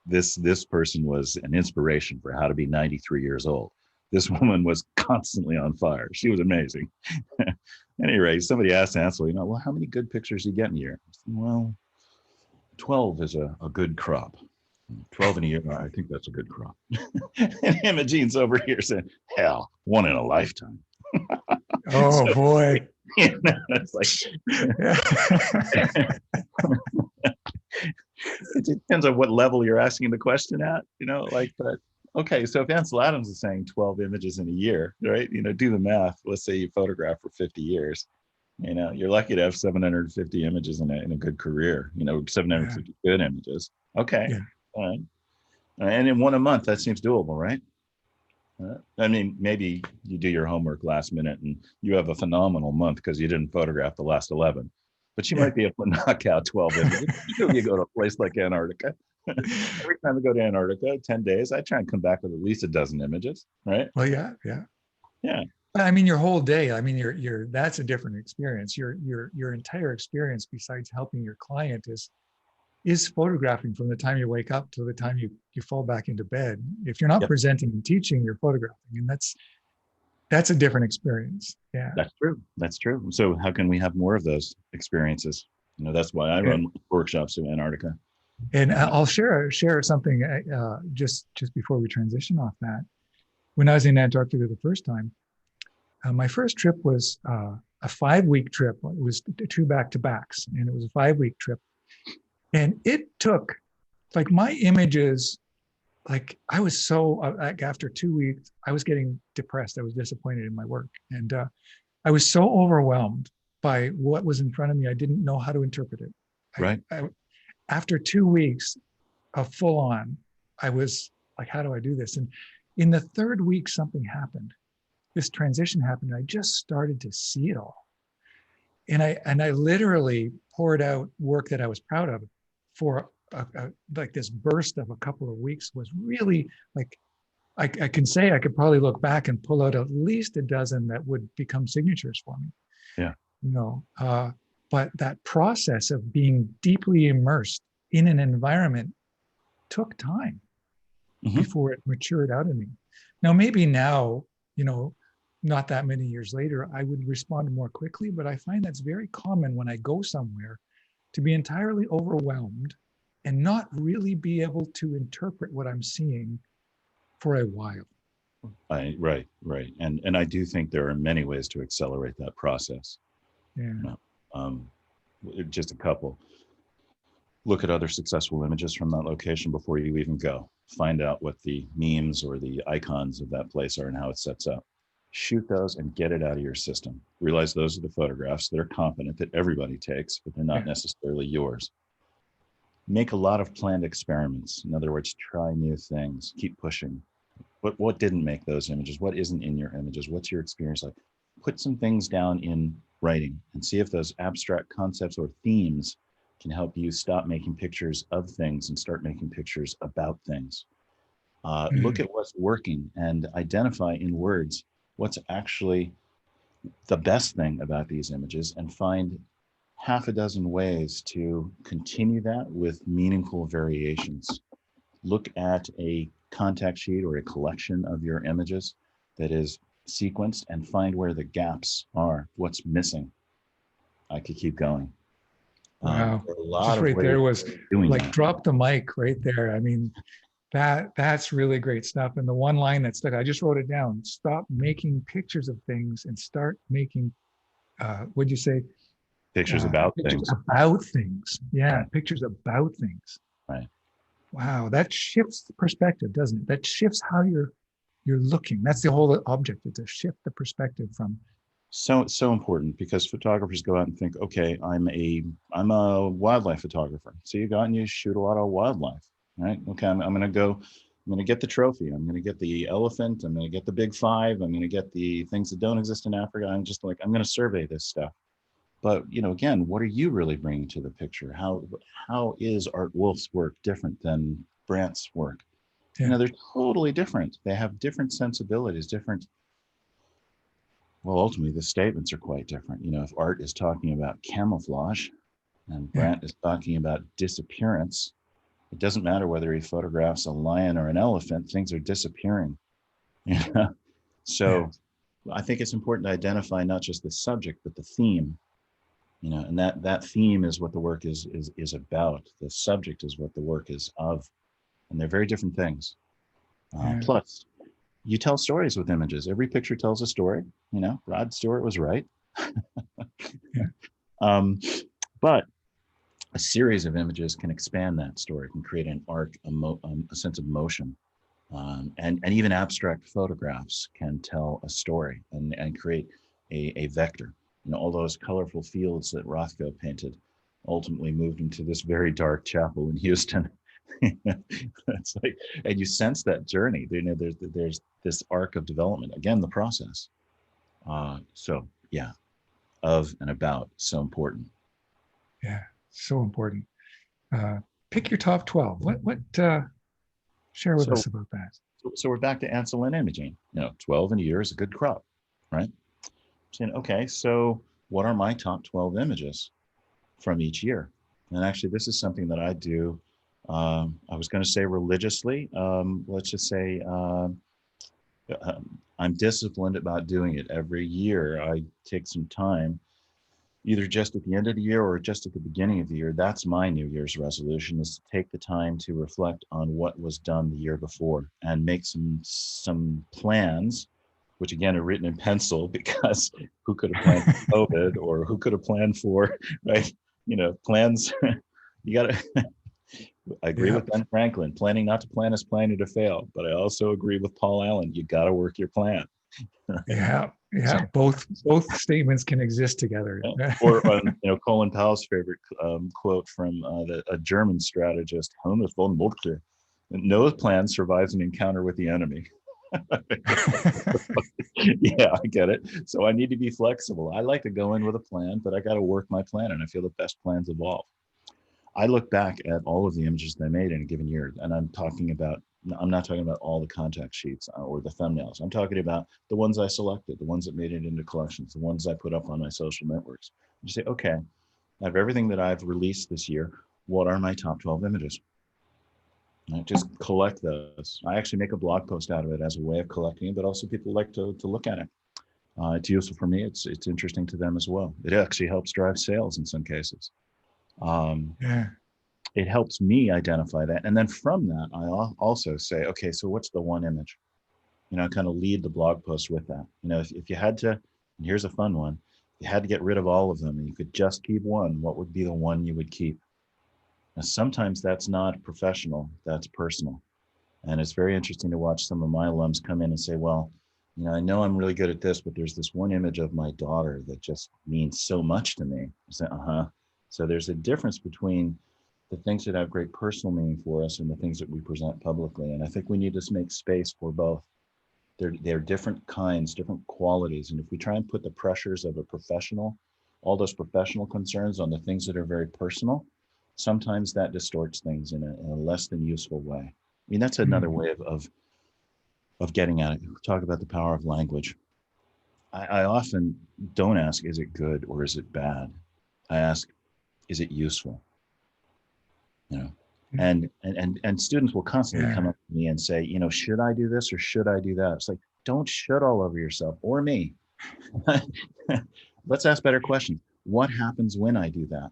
This person was an inspiration for how to be 93 years old. This woman was constantly on fire. She was amazing. Anyway, somebody asked Ansel, well, how many good pictures do you get in a year? Well, 12 is a good crop. 12 in a year, I think that's a good crop. And Imogene's over here saying, hell, one in a lifetime. Oh, So, boy. It's like, it depends on what level you're asking the question at, but okay, so if Ansel Adams is saying 12 images in a year, right? Do the math. Let's say you photograph for 50 years. You're lucky to have 750 images in a good career, 750 good images. Okay. Yeah. And in one a month, that seems doable, right? I mean, maybe you do your homework last minute and you have a phenomenal month because you didn't photograph the last 11, but you might be able to knock out 12 images. You go to a place like Antarctica. Every time I go to Antarctica, 10 days, I try and come back with at least a dozen images, right? Well, yeah. I mean, your whole day. I mean, that's a different experience. Your entire experience, besides helping your client, is photographing from the time you wake up to the time you fall back into bed. If you're not presenting and teaching, you're photographing, and that's a different experience. Yeah, that's true. So how can we have more of those experiences? That's why I run workshops in Antarctica. And I'll share something just before we transition off that. When I was in Antarctica the first time, my first trip was a 5-week trip. It was 2 back-to-backs, and it was a 5-week trip. And it took, like, my images, like, I was so, after 2 weeks, I was getting depressed. I was disappointed in my work. And I was so overwhelmed by what was in front of me. I didn't know how to interpret it. Right. After 2 weeks of full on, I was like, how do I do this? And in the 3rd week, something happened. This transition happened. I just started to see it all. And I literally poured out work that I was proud of for like this burst of a couple of weeks. Was really like, I can say I could probably look back and pull out at least a dozen that would become signatures for me. Yeah. But that process of being deeply immersed in an environment took time before it matured out of me. Now, maybe now, not that many years later, I would respond more quickly, but I find that's very common when I go somewhere to be entirely overwhelmed and not really be able to interpret what I'm seeing for a while. Right. And I do think there are many ways to accelerate that process. Yeah. Just a couple. Look at other successful images from that location before you even go. Find out what the memes or the icons of that place are and how it sets up. Shoot those and get it out of your system. Realize those are the photographs that are competent, that everybody takes, but they're not necessarily yours. Make a lot of planned experiments. In other words, try new things. Keep pushing. What didn't make those images? What isn't in your images? What's your experience like? Put some things down in writing and see if those abstract concepts or themes can help you stop making pictures of things and start making pictures about things. Look at what's working and identify in words what's actually the best thing about these images, and find half a dozen ways to continue that with meaningful variations. Look at a contact sheet or a collection of your images that is sequenced and find where the gaps are, what's missing. I could keep going. Wow. Just right there was like, drop the mic right there. I mean, That's really great stuff. And the one line that stuck, I just wrote it down. Stop making pictures of things and start making, what'd you say? Pictures about Pictures things. about things. Yeah, Right. pictures about things. Right. Wow, that shifts the perspective, doesn't it? That shifts how you're looking. That's the whole object, is to shift the perspective from. So important, because photographers go out and think, okay, I'm a wildlife photographer. So you go out and you shoot a lot of wildlife, right? Okay, I'm going to get the trophy. I'm going to get the elephant. I'm going to get the big five. I'm going to get the things that don't exist in Africa. I'm going to survey this stuff. But, again, what are you really bringing to the picture? How is Art Wolf's work different than Brandt's work? Yeah, They're totally different. They have different sensibilities, different. Well, ultimately, the statements are quite different. If Art is talking about camouflage and yeah, Brandt is talking about disappearance, it doesn't matter whether he photographs a lion or an elephant, things are disappearing. yeah, So I think it's important to identify not just the subject, but the theme. And that theme is what the work is about. The subject is what the work is of. And they're very different things. yeah, Plus, you tell stories with images. Every picture tells a story. Rod Stewart was right. yeah, Um, but a series of images can expand that story, can create an arc, a sense of motion. And even abstract photographs can tell a story and create a vector. All those colorful fields that Rothko painted ultimately moved into this very dark chapel in Houston. It's like, and you sense that journey. There's this arc of development. Again, the process. So yeah, of and about, so important. yeah. So important. Uh, Pick your top 12. What share with So us about that? so we're back to Ansel and Imogene. 12 in a year is a good crop, right? Saying, okay, so what are my top 12 images from each year? And actually, this is something that I do. I was going to say religiously. Let's just say I'm disciplined about doing it every year. I take some time, either just at the end of the year or just at the beginning of the year. That's my New Year's resolution, is to take the time to reflect on what was done the year before and make some plans, which again are written in pencil, because who could have planned for COVID, or who could have planned for, right? Plans. You got to. I agree Yeah, with Ben Franklin. Planning not to plan is planning to fail. But I also agree with Paul Allen. You got to work your plan. Right? yeah, So, yeah. Both statements can exist together. or Colin Powell's favorite quote from a German strategist, Helmut von Moltke: "No plan survives an encounter with the enemy." Yeah, I get it. So I need to be flexible. I like to go in with a plan, but I got to work my plan, and I feel the best plans evolve. I look back at all of the images that I made in a given year, and I'm not talking about all the contact sheets or the thumbnails. I'm talking about the ones I selected, the ones that made it into collections, the ones I put up on my social networks. You say, okay, out of everything that I've released this year, what are my top 12 images? And I just collect those. I actually make a blog post out of it as a way of collecting it, but also people like to look at it. It's useful for me. It's interesting to them as well. It actually helps drive sales in some cases. Um, Yeah, it helps me identify that. And then from that, I also say, okay, so what's the one image? Kind of lead the blog post with that. If you had to, and here's a fun one, if you had to get rid of all of them and you could just keep one, what would be the one you would keep? Now, sometimes that's not professional, that's personal. And it's very interesting to watch some of my alums come in and say, well, I know I'm really good at this, but there's this one image of my daughter that just means so much to me. I say, uh-huh. So there's a difference between the things that have great personal meaning for us and the things that we present publicly. And I think we need to make space for both. They're different kinds, different qualities. And if we try and put the pressures of a professional, all those professional concerns on the things that are very personal, sometimes that distorts things in a less than useful way. I mean, that's another mm, way of getting at it. Talk about the power of language. I often don't ask, is it good or is it bad? I ask, is it useful? You know, mm, and students will constantly come yeah, up to me and say, should I do this or should I do that? It's like, don't shut all over yourself or me. Let's ask better questions. What happens when I do that?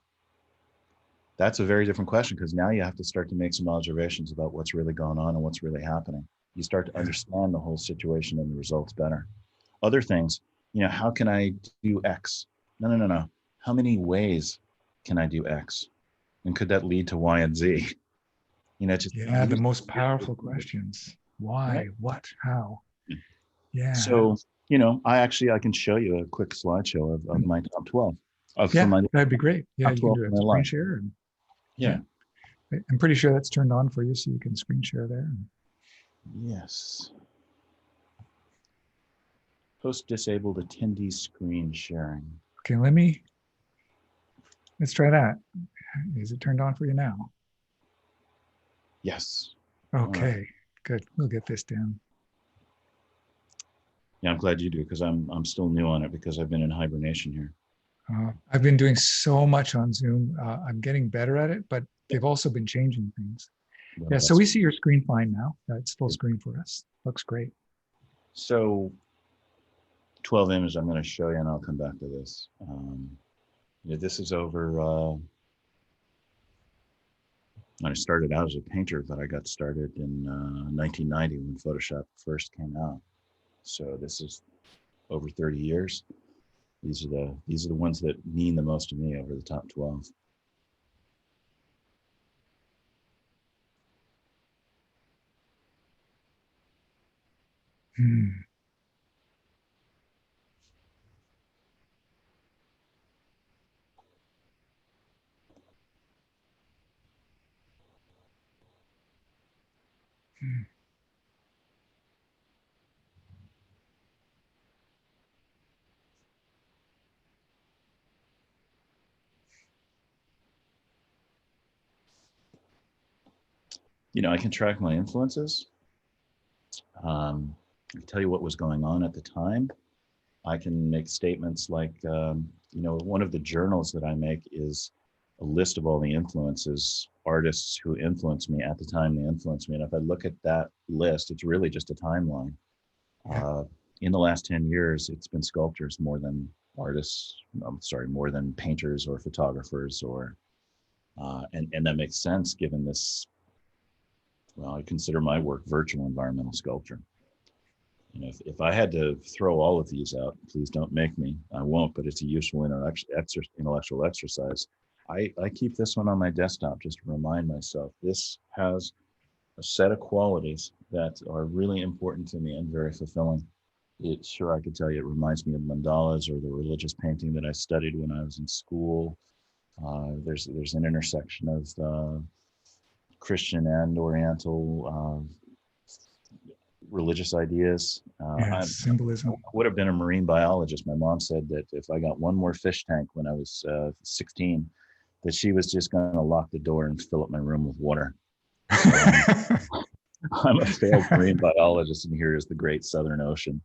that's a very different question, because now you have to start to make some observations about what's really going on and what's really happening. You start to understand the whole situation and the results better. Other things, how can I do X? No. How many ways can I do X? And could that lead to Y and Z? Just Yeah, the most powerful questions. Why, right? what, how? Yeah. So, I can show you a quick slideshow of my top 12 for Yeah, my that'd be great. Yeah, top you can 12 do in a my screen life. share. And Yeah. I'm pretty sure that's turned on for you, so you can screen share there. Yes. Post disabled attendee screen sharing. Okay, let's try that. Is it turned on for you now? Yes. Okay, good. We'll get this down. Yeah, I'm glad you do, because I'm still new on it, because I've been in hibernation here. I've been doing so much on Zoom. I'm getting better at it, but they've also been changing things. Well, Yeah, so we see your screen fine now. It's full screen for us. Looks great. So 12 images I'm going to show you, and I'll come back to this. This is over, I started out as a painter, but I got started in 1990 when Photoshop first came out. So this is over 30 years. These are the ones that mean the most to me over the top 12. I can track my influences. I can tell you what was going on at the time. I can make statements like, one of the journals that I make is a list of all the influences, artists who influenced me at the time they influenced me. And if I look at that list, it's really just a timeline. In the last 10 years, it's been sculptors more than artists, more than painters or photographers, and that makes sense given this. Well, I consider my work virtual environmental sculpture. If I had to throw all of these out, please don't make me. I won't, but it's a useful intellectual exercise. I keep this one on my desktop just to remind myself this has a set of qualities that are really important to me and very fulfilling. I could tell you it reminds me of mandalas or the religious painting that I studied when I was in school. There's an intersection of Christian and Oriental religious ideas. I Symbolism. would have been a marine biologist. My mom said that if I got one more fish tank when I was 16, that she was just going to lock the door and fill up my room with water. I'm a failed marine biologist, and here is the great Southern Ocean.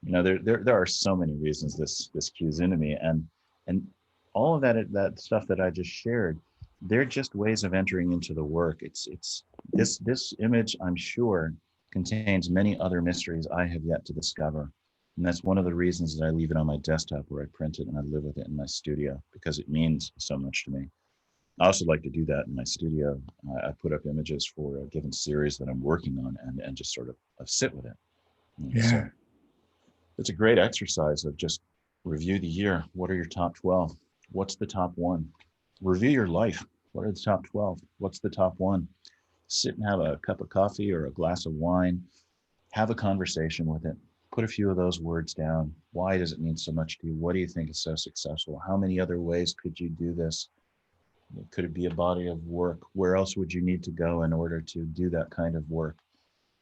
There are so many reasons this cues into me, and all of that stuff that I just shared, they're just ways of entering into the work. It's this image, I'm sure, contains many other mysteries I have yet to discover. And that's one of the reasons that I leave it on my desktop where I print it and I live with it in my studio, because it means so much to me. I also like to do that in my studio. I put up images for a given series that I'm working on and just sort of sit with it. So it's a great exercise of just review the year. What are your top 12? What's the top one? Review your life. What are the top 12? What's the top one? Sit and have a cup of coffee or a glass of wine, have a conversation with it, put a few of those words down. Why does it mean so much to you? What do you think is so successful? How many other ways could you do this? Could it be a body of work? Where else would you need to go in order to do that kind of work?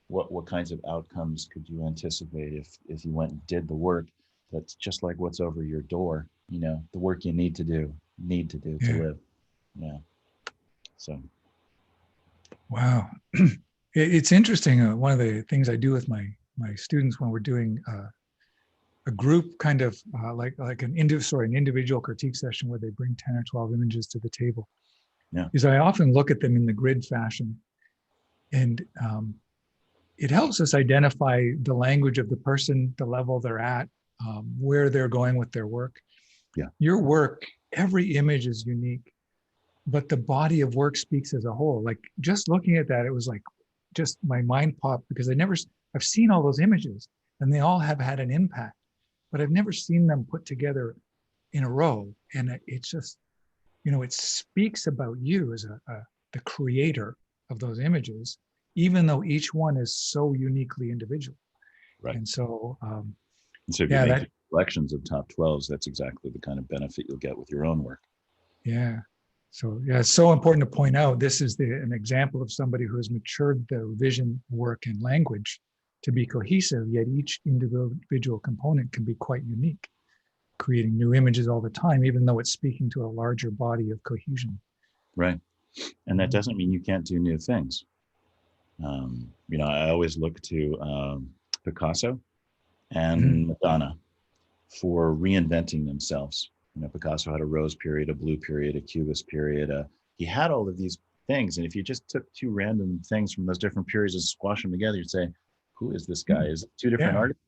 What kinds of outcomes could you anticipate if you went and did the work that's just like what's over your door, the work you need to do to live. Yeah. So. Wow. It's interesting. One of the things I do with my students when we're doing a group kind of like an individual critique session where they bring 10 or 12 images to the table, is I often look at them in the grid fashion. And it helps us identify the language of the person, the level they're at, where they're going with their work. Yeah. Your work, every image is unique. but the body of work speaks as a whole. Like just looking at that, it was like, just my mind popped because I've seen all those images and they all have had an impact, but I've never seen them put together in a row. And it's just, it speaks about you as the creator of those images, even though each one is so uniquely individual. Right. And so, and so if you make collections of top 12s, that's exactly the kind of benefit you'll get with your own work. Yeah. So yeah, it's so important to point out this is an example of somebody who has matured their vision, work, and language to be cohesive, yet each individual component can be quite unique, creating new images all the time, even though it's speaking to a larger body of cohesion. Right. And that doesn't mean you can't do new things. I always look to Picasso and Madonna for reinventing themselves. Picasso had a rose period, a blue period, a cubist period. He had all of these things. And if you just took two random things from those different periods and squash them together, you'd say, who is this guy? Is it two different artists?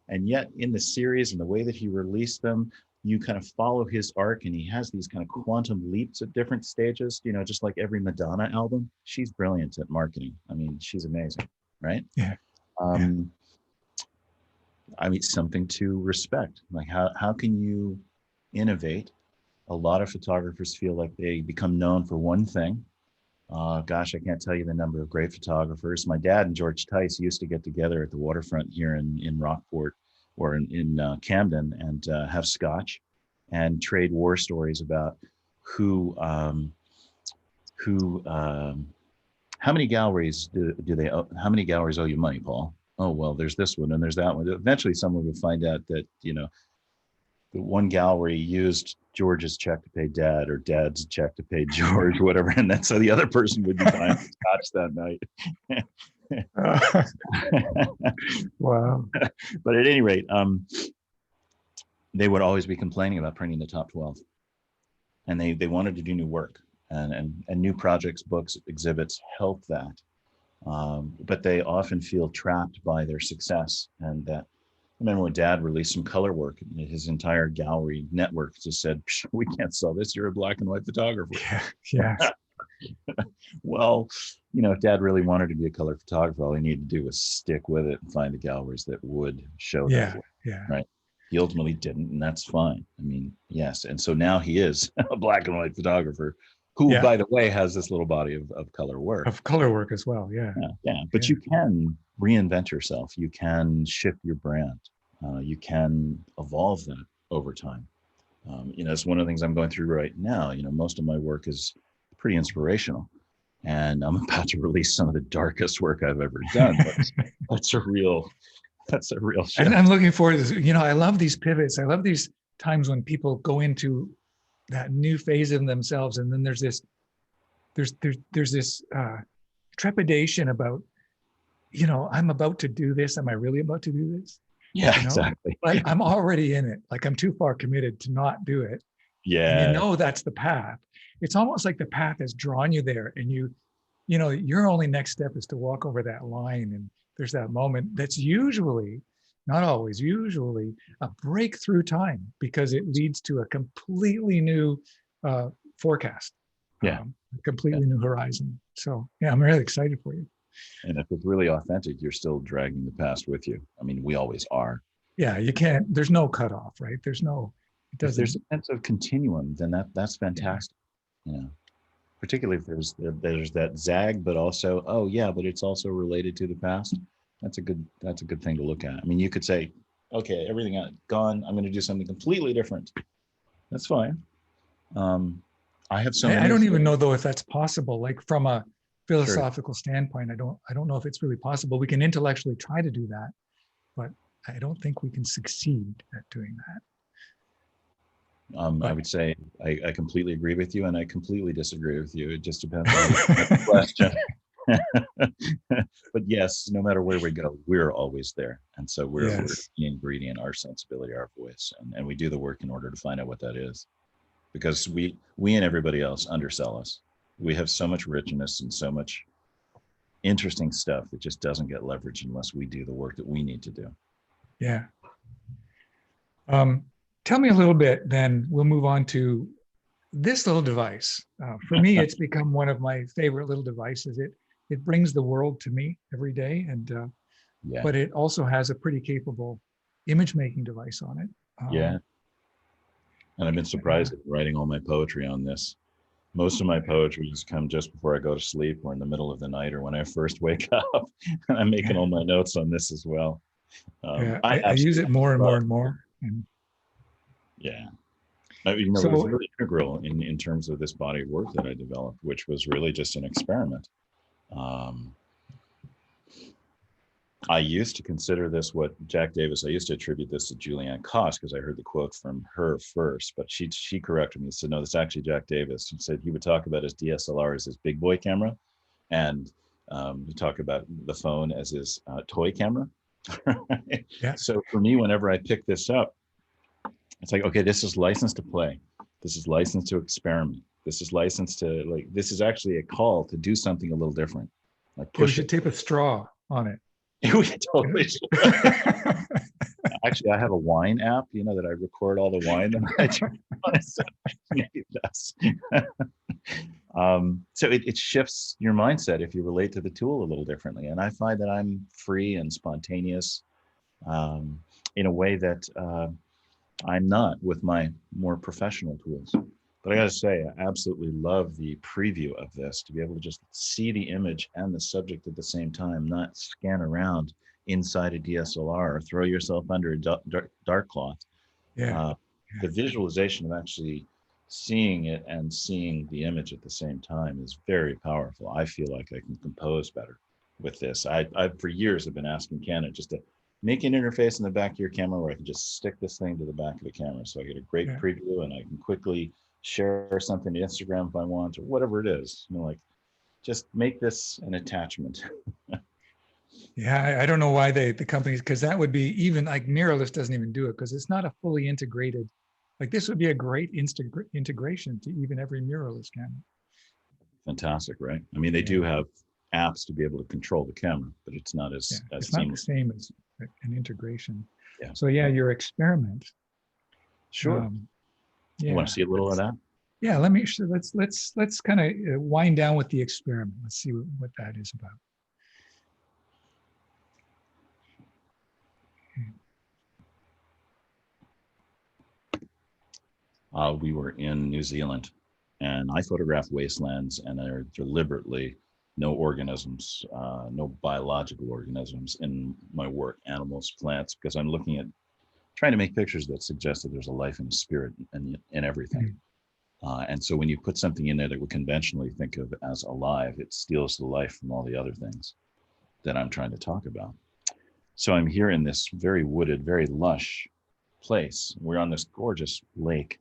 And yet in the series and the way that he released them, you kind of follow his arc, and he has these kind of quantum leaps at different stages, just like every Madonna album. She's brilliant at marketing. I mean, she's amazing, right? Yeah. I mean, something to respect. Like how can you innovate? A lot of photographers feel like they become known for one thing. Gosh, I can't tell you the number of great photographers. My dad and George Tice used to get together at the waterfront here in Rockport or in Camden and have scotch and trade war stories about how many galleries how many galleries owe you money, Paul? Oh, well, there's this one and there's that one. Eventually someone would find out that, the one gallery used George's check to pay dad, or dad's check to pay George, whatever. And then so the other person would be buying scotch that night. Wow. But at any rate, they would always be complaining about printing the top 12. And they wanted to do new work, and new projects, books, exhibits help that. But they often feel trapped by their success. And that, I remember when Dad released some color work, his entire gallery network just said, we can't sell this. You're a black and white photographer. Yeah. Well, if Dad really wanted to be a color photographer, all he needed to do was stick with it and find the galleries that would show that work. Yeah. Right. He ultimately didn't, and that's fine. I mean, yes. And so now he is a black and white photographer who, by the way, has this little body of color work. Of color work as well, yeah. But you can reinvent yourself. You can shift your brand. You can evolve that over time. It's one of the things I'm going through right now. Most of my work is pretty inspirational. And I'm about to release some of the darkest work I've ever done. That's a real shift. And I'm looking forward to this. I love these pivots. I love these times when people go into that new phase of themselves, and then there's this trepidation about, I'm about to do this. Am I really about to do this? Yeah, exactly. But I'm already in it. Like I'm too far committed to not do it. Yeah. And that's the path. It's almost like the path has drawn you there, and your only next step is to walk over that line. And there's that moment that's usually, not always, usually a breakthrough time, because it leads to a completely new forecast. A completely new horizon. So I'm really excited for you. And if it's really authentic, you're still dragging the past with you. I mean, we always are. Yeah, you can't, there's no cutoff, right? There's a sense of continuum, then that's fantastic. Particularly if there's that zag, but also, but it's also related to the past. That's a good thing to look at. I mean, you could say, okay, everything gone, I'm going to do something completely different. That's fine. I have so many. I don't even know though if that's possible. Like from a philosophical standpoint, I don't know if it's really possible. We can intellectually try to do that, but I don't think we can succeed at doing that. I would say I completely agree with you, and I completely disagree with you. It just depends on the question. But yes, no matter where we go, we're always there. And so we're the ingredient, our sensibility, our voice. And we do the work in order to find out what that is. Because we and everybody else undersell us. We have so much richness and so much interesting stuff that just doesn't get leveraged unless we do the work that we need to do. Yeah. Tell me a little bit, then we'll move on to this little device, for me, it's become one of my favorite little devices. It brings the world to me every day, and Yeah. but it also has a pretty capable image making device on it. Yeah. And I've been surprised at writing all my poetry on this. Most of my poetry has come just before I go to sleep or in the middle of the night or when I first wake up. And I'm making Yeah, all my notes on this as well. yeah. I I use absolutely it more and more love, and more. And yeah. You know, it was so, really integral in terms of this body of work that I developed, which was really just an experiment. Um, I used to consider this what Jack Davis, I used to attribute this to Julianne Koss because I heard the quote from her first, but she corrected me and said, no, that's actually Jack Davis. He said he would talk about his DSLR as his big boy camera, and we talk about the phone as his toy camera. yeah, So for me, whenever I pick this up, it's like, okay, this is licensed to play. This is licensed to experiment. This is licensed to like, this is actually a call to do something a little different, like yeah, we push should it. tape a straw on it. We totally should. Yeah. Actually, I have a wine app, you know, that I record all the wine that I drink on. So maybe that's so it shifts your mindset if you relate to the tool a little differently. And I find that I'm free and spontaneous um, in a way that I'm not with my more professional tools. But I got to say, I absolutely love the preview of this to be able to just see the image and the subject at the same time, not scan around inside a DSLR or throw yourself under a dark cloth. Yeah. Uh, the visualization of actually seeing it and seeing the image at the same time is very powerful. I feel like I can compose better with this. I for years have been asking Canon just to make an interface in the back of your camera where I can just stick this thing to the back of the camera so I get a great Yeah. preview and I can quickly share something to Instagram if I want or whatever it is. You know, like just make this an attachment. Yeah, I don't know why the companies, because that would be, even like mirrorless doesn't even do it because it's not a fully integrated. Like this would be a great integration to even every mirrorless camera. Fantastic, right? I mean, they Yeah, do have apps to be able to control the camera, but it's not yeah. as It's not the seamless. same as an integration. Yeah. So yeah, your experiment. Sure. You want Yeah, to see a little of that? yeah. Let me. Let's kind of wind down with the experiment. Let's see what that is about. We were in New Zealand and I photographed wastelands and there are deliberately no organisms, no biological organisms in my work, animals, plants, because I'm looking at trying to make pictures that suggest that there's a life and a spirit in everything. Mhm. And so when you put something in there that we conventionally think of as alive, it steals the life from all the other things that I'm trying to talk about. So I'm here in this very wooded, very lush place. We're on this gorgeous lake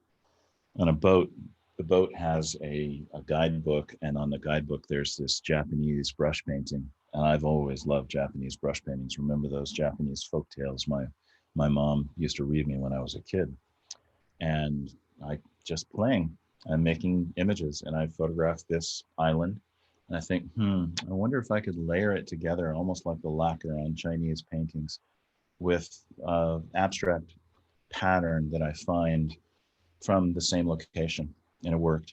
on a boat. The boat has a guidebook, and on the guidebook, there's this Japanese brush painting. And I've always loved Japanese brush paintings. Remember those Japanese folk tales my mom used to read me when I was a kid. And I just playing, I'm making images, and I photographed this island. And I think, I wonder if I could layer it together almost like the lacquer on Chinese paintings with abstract pattern that I find from the same location, and it worked.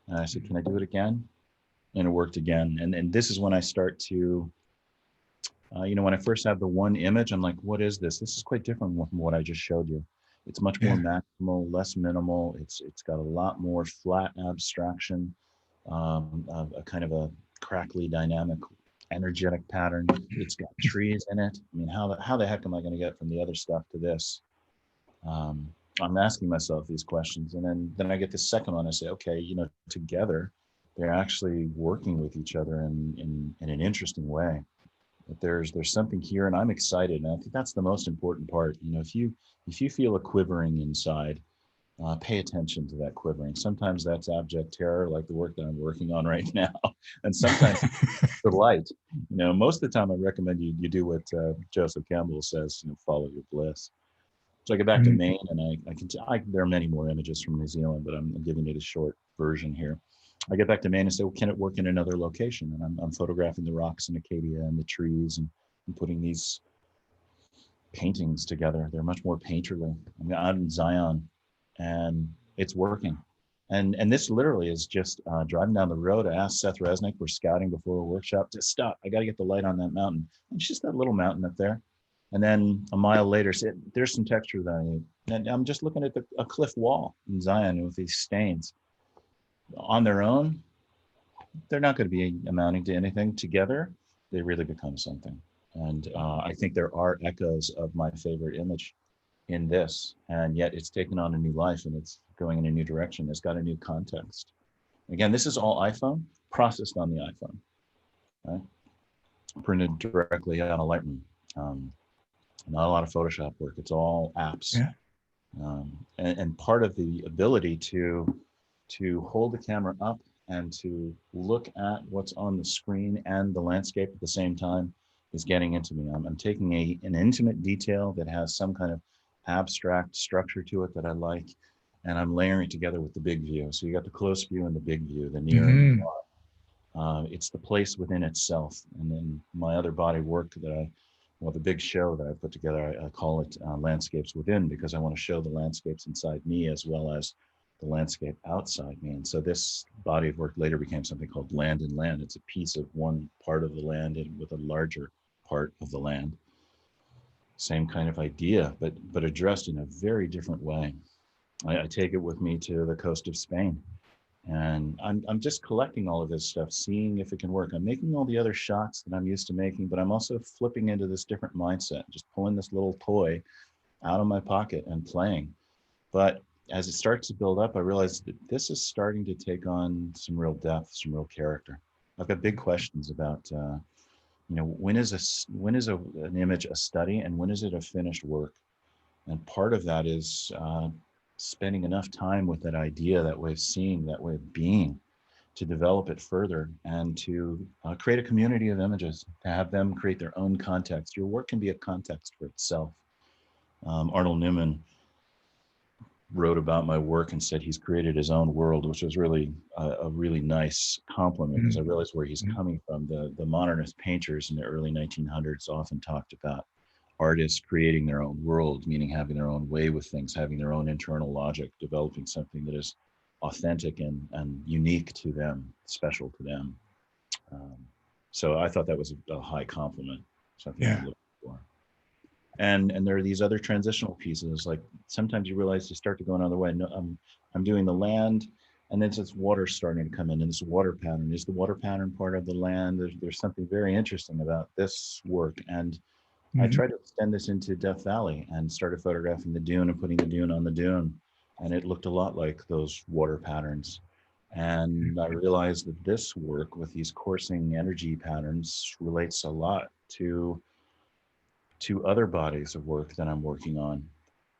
And I said, can I do it again? And it worked again. And this is when I start to, when I first have the one image, I'm like, what is this? This is quite different from what I just showed you. It's much more Yeah, maximal, less minimal. It's got a lot more flat abstraction, a kind of a crackly, dynamic, energetic pattern. It's got trees in it. I mean, how the heck am I going to get from the other stuff to this? um, I'm asking myself these questions, and then I get the second one. I say, okay, together, they're actually working with each other in an interesting way. That there's something here, and I'm excited, and I think that's the most important part. If you feel a quivering inside, pay attention to that quivering. Sometimes that's abject terror, like the work that I'm working on right now, and sometimes delight. Most of the time, I recommend you do what Joseph Campbell says. Follow your bliss. So I get back to Mhm. Maine, and there are many more images from New Zealand, but I'm giving you a short version here. I get back to Maine and say, well, can it work in another location? And I'm photographing the rocks in Acadia and the trees and putting these paintings together. They're much more painterly. I'm out in Zion, and it's working. And this literally is just driving down the road. I asked Seth Resnick, we're scouting before a workshop, to stop. I got to get the light on that mountain. And it's just that little mountain up there. And then a mile later, there's some texture that I need. And I'm just looking at a cliff wall in Zion with these stains. On their own, they're not going to be amounting to anything. Together, they really become something. And I think there are echoes of my favorite image in this, and yet it's taken on a new life and it's going in a new direction. It's got a new context. Again, this is all iPhone, processed on the iPhone, right? Printed directly on a Lightroom. Not a lot of Photoshop work. It's all apps. Yeah. And part of the ability to hold the camera up and to look at what's on the screen and the landscape at the same time is getting into me. I'm taking an intimate detail that has some kind of abstract structure to it that I like, and I'm layering it together with the big view. So you got the close view and the big view, the near and the far. It's the place within itself. And then my other body work the big show that I put together, I call it Landscapes Within, because I want to show the landscapes inside me as well as the landscape outside me. And so this body of work later became something called Land in Land. It's a piece of one part of the land with a larger part of the land. Same kind of idea, but addressed in a very different way. I take it with me to the coast of Spain, and I'm just collecting all of this stuff, seeing if it can work. I'm making all the other shots that I'm used to making, but I'm also flipping into this different mindset, just pulling this little toy out of my pocket and playing. But as it starts to build up, I realize that this is starting to take on some real depth, some real character. I've got big questions about when is an image a study and when is it a finished work? And part of that is spending enough time with that idea, that way of seeing, that way of being, to develop it further and to create a community of images, to have them create their own context. Your work can be a context for itself. Arnold Newman wrote about my work and said he's created his own world, which was really a really nice compliment, because I realized where he's coming from. The modernist painters in the early 1900s often talked about artists creating their own world, meaning having their own way with things, having their own internal logic, developing something that is authentic and unique to them, special to them. So I thought that was a high compliment, something I'm looking for. And there are these other transitional pieces. Like sometimes you realize you start to go another way. No, I'm doing the land, and then this water starting to come in, and this water pattern is the water pattern part of the land. There's something very interesting about this work, and I tried to extend this into Death Valley and started photographing the dune and putting the dune on the dune, and it looked a lot like those water patterns. And I realized that this work with these coursing energy patterns relates a lot to other bodies of work that I'm working on.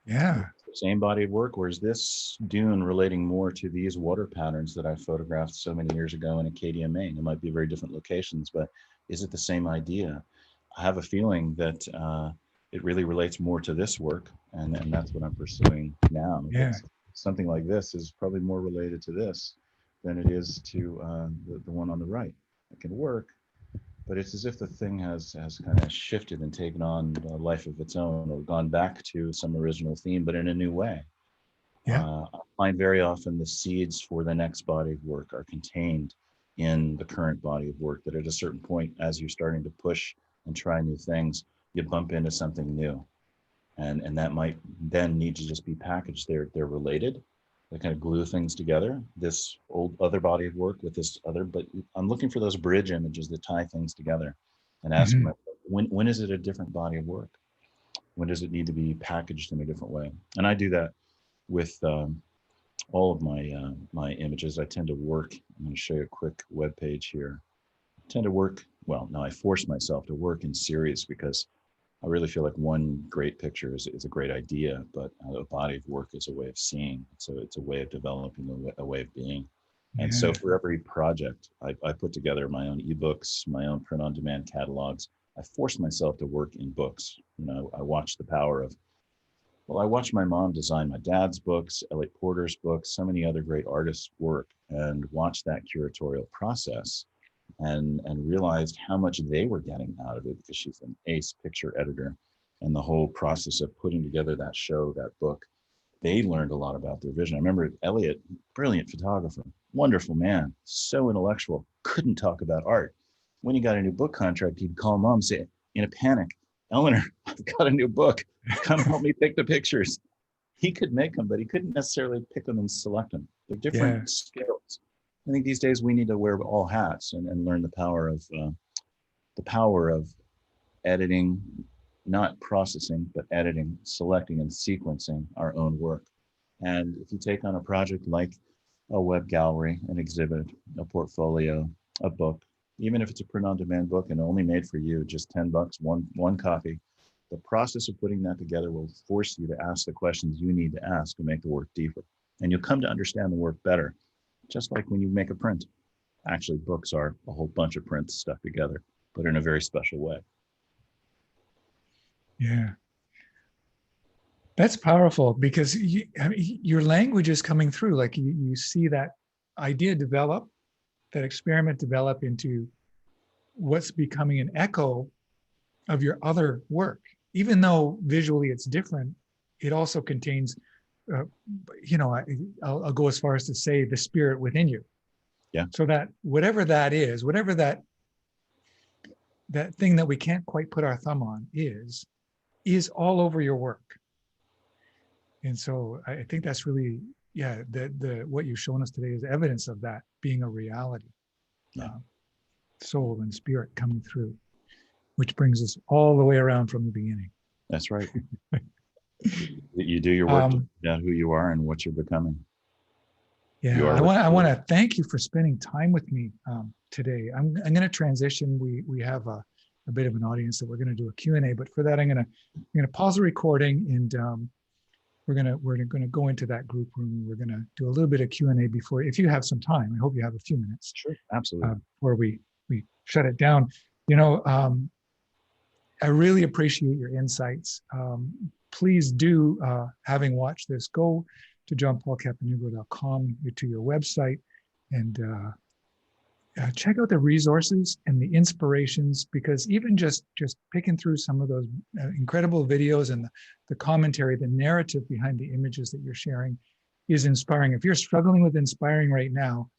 Yeah. Same body of work, or is this dune relating more to these water patterns that I photographed so many years ago in Acadia, Maine? It might be very different locations, but is it the same idea? I have a feeling that it really relates more to this work, and that's what I'm pursuing now. Yeah. Something like this is probably more related to this than it is to the one on the right. It can work, but it's as if the thing has kind of shifted and taken on a life of its own, or gone back to some original theme, but in a new way. I find very often the seeds for the next body of work are contained in the current body of work, that at a certain point, as you're starting to push and try new things, you bump into something new. And that might then need to just be packaged. They're related. They kind of glue things together, this old other body of work with this other, but I'm looking for those bridge images that tie things together, and ask myself, when is it a different body of work? When does it need to be packaged in a different way? And I do that with all of my images. I tend to work, I'm going to show you a quick web page here. I tend to work, well, now I force myself to work in series, because I really feel like one great picture is a great idea, but a body of work is a way of seeing. So it's a way of developing, a way of being. And so for every project, I put together my own ebooks, my own print-on-demand catalogs. I forced myself to work in books. I watched the power of, I watched my mom design my dad's books, Elliot Porter's books, so many other great artists' work, and watched that curatorial process. And realized how much they were getting out of it, because she's an ace picture editor, and the whole process of putting together that show, that book, they learned a lot about their vision. I remember Elliot, brilliant photographer, wonderful man, so intellectual, couldn't talk about art. When he got a new book contract, he'd call mom, say in a panic, Eleanor, I've got a new book. Come help me pick the pictures. He could make them, but he couldn't necessarily pick them and select them. They're different Yeah. skills. I think these days we need to wear all hats and learn the power of editing, not processing, but editing, selecting, and sequencing our own work. And if you take on a project like a web gallery, an exhibit, a portfolio, a book, even if it's a print-on-demand book and only made for you, just $10, one copy, the process of putting that together will force you to ask the questions you need to ask to make the work deeper. And you'll come to understand the work better, just like when you make a print. Actually, books are a whole bunch of prints stuck together, but in a very special way. Yeah. That's powerful because your language is coming through. Like you see that idea develop, that experiment develop into what's becoming an echo of your other work. Even though visually it's different, it also contains, I'll go as far as to say the spirit within you. Yeah. So that whatever that is, whatever that thing that we can't quite put our thumb on is all over your work. And so I think that's really, the what you've shown us today is evidence of that being a reality. Yeah. Soul and spirit coming through, which brings us all the way around from the beginning. That's right. You do your work to find out who you are and what you're becoming. Yeah, I want to thank you for spending time with me today. I'm going to transition. We have a bit of an audience that we're going to do a Q&A, but for that I'm going to pause the recording and we're going to go into that group room. We're going to do a little bit of Q&A before, if you have some time. I hope you have a few minutes. Sure, absolutely. Before we shut it down. I really appreciate your insights. Please do, having watched this, go to johnpaulcaponigro.com, to your website, and check out the resources and the inspirations, because even just picking through some of those incredible videos and the commentary, the narrative behind the images that you're sharing is inspiring. If you're struggling with inspiring right now,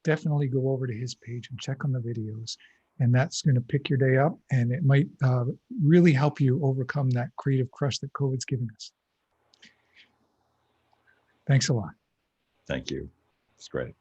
definitely go over to his page and check on the videos. And that's going to pick your day up, and it might really help you overcome that creative crush that COVID's giving us. Thanks a lot. Thank you. It's great.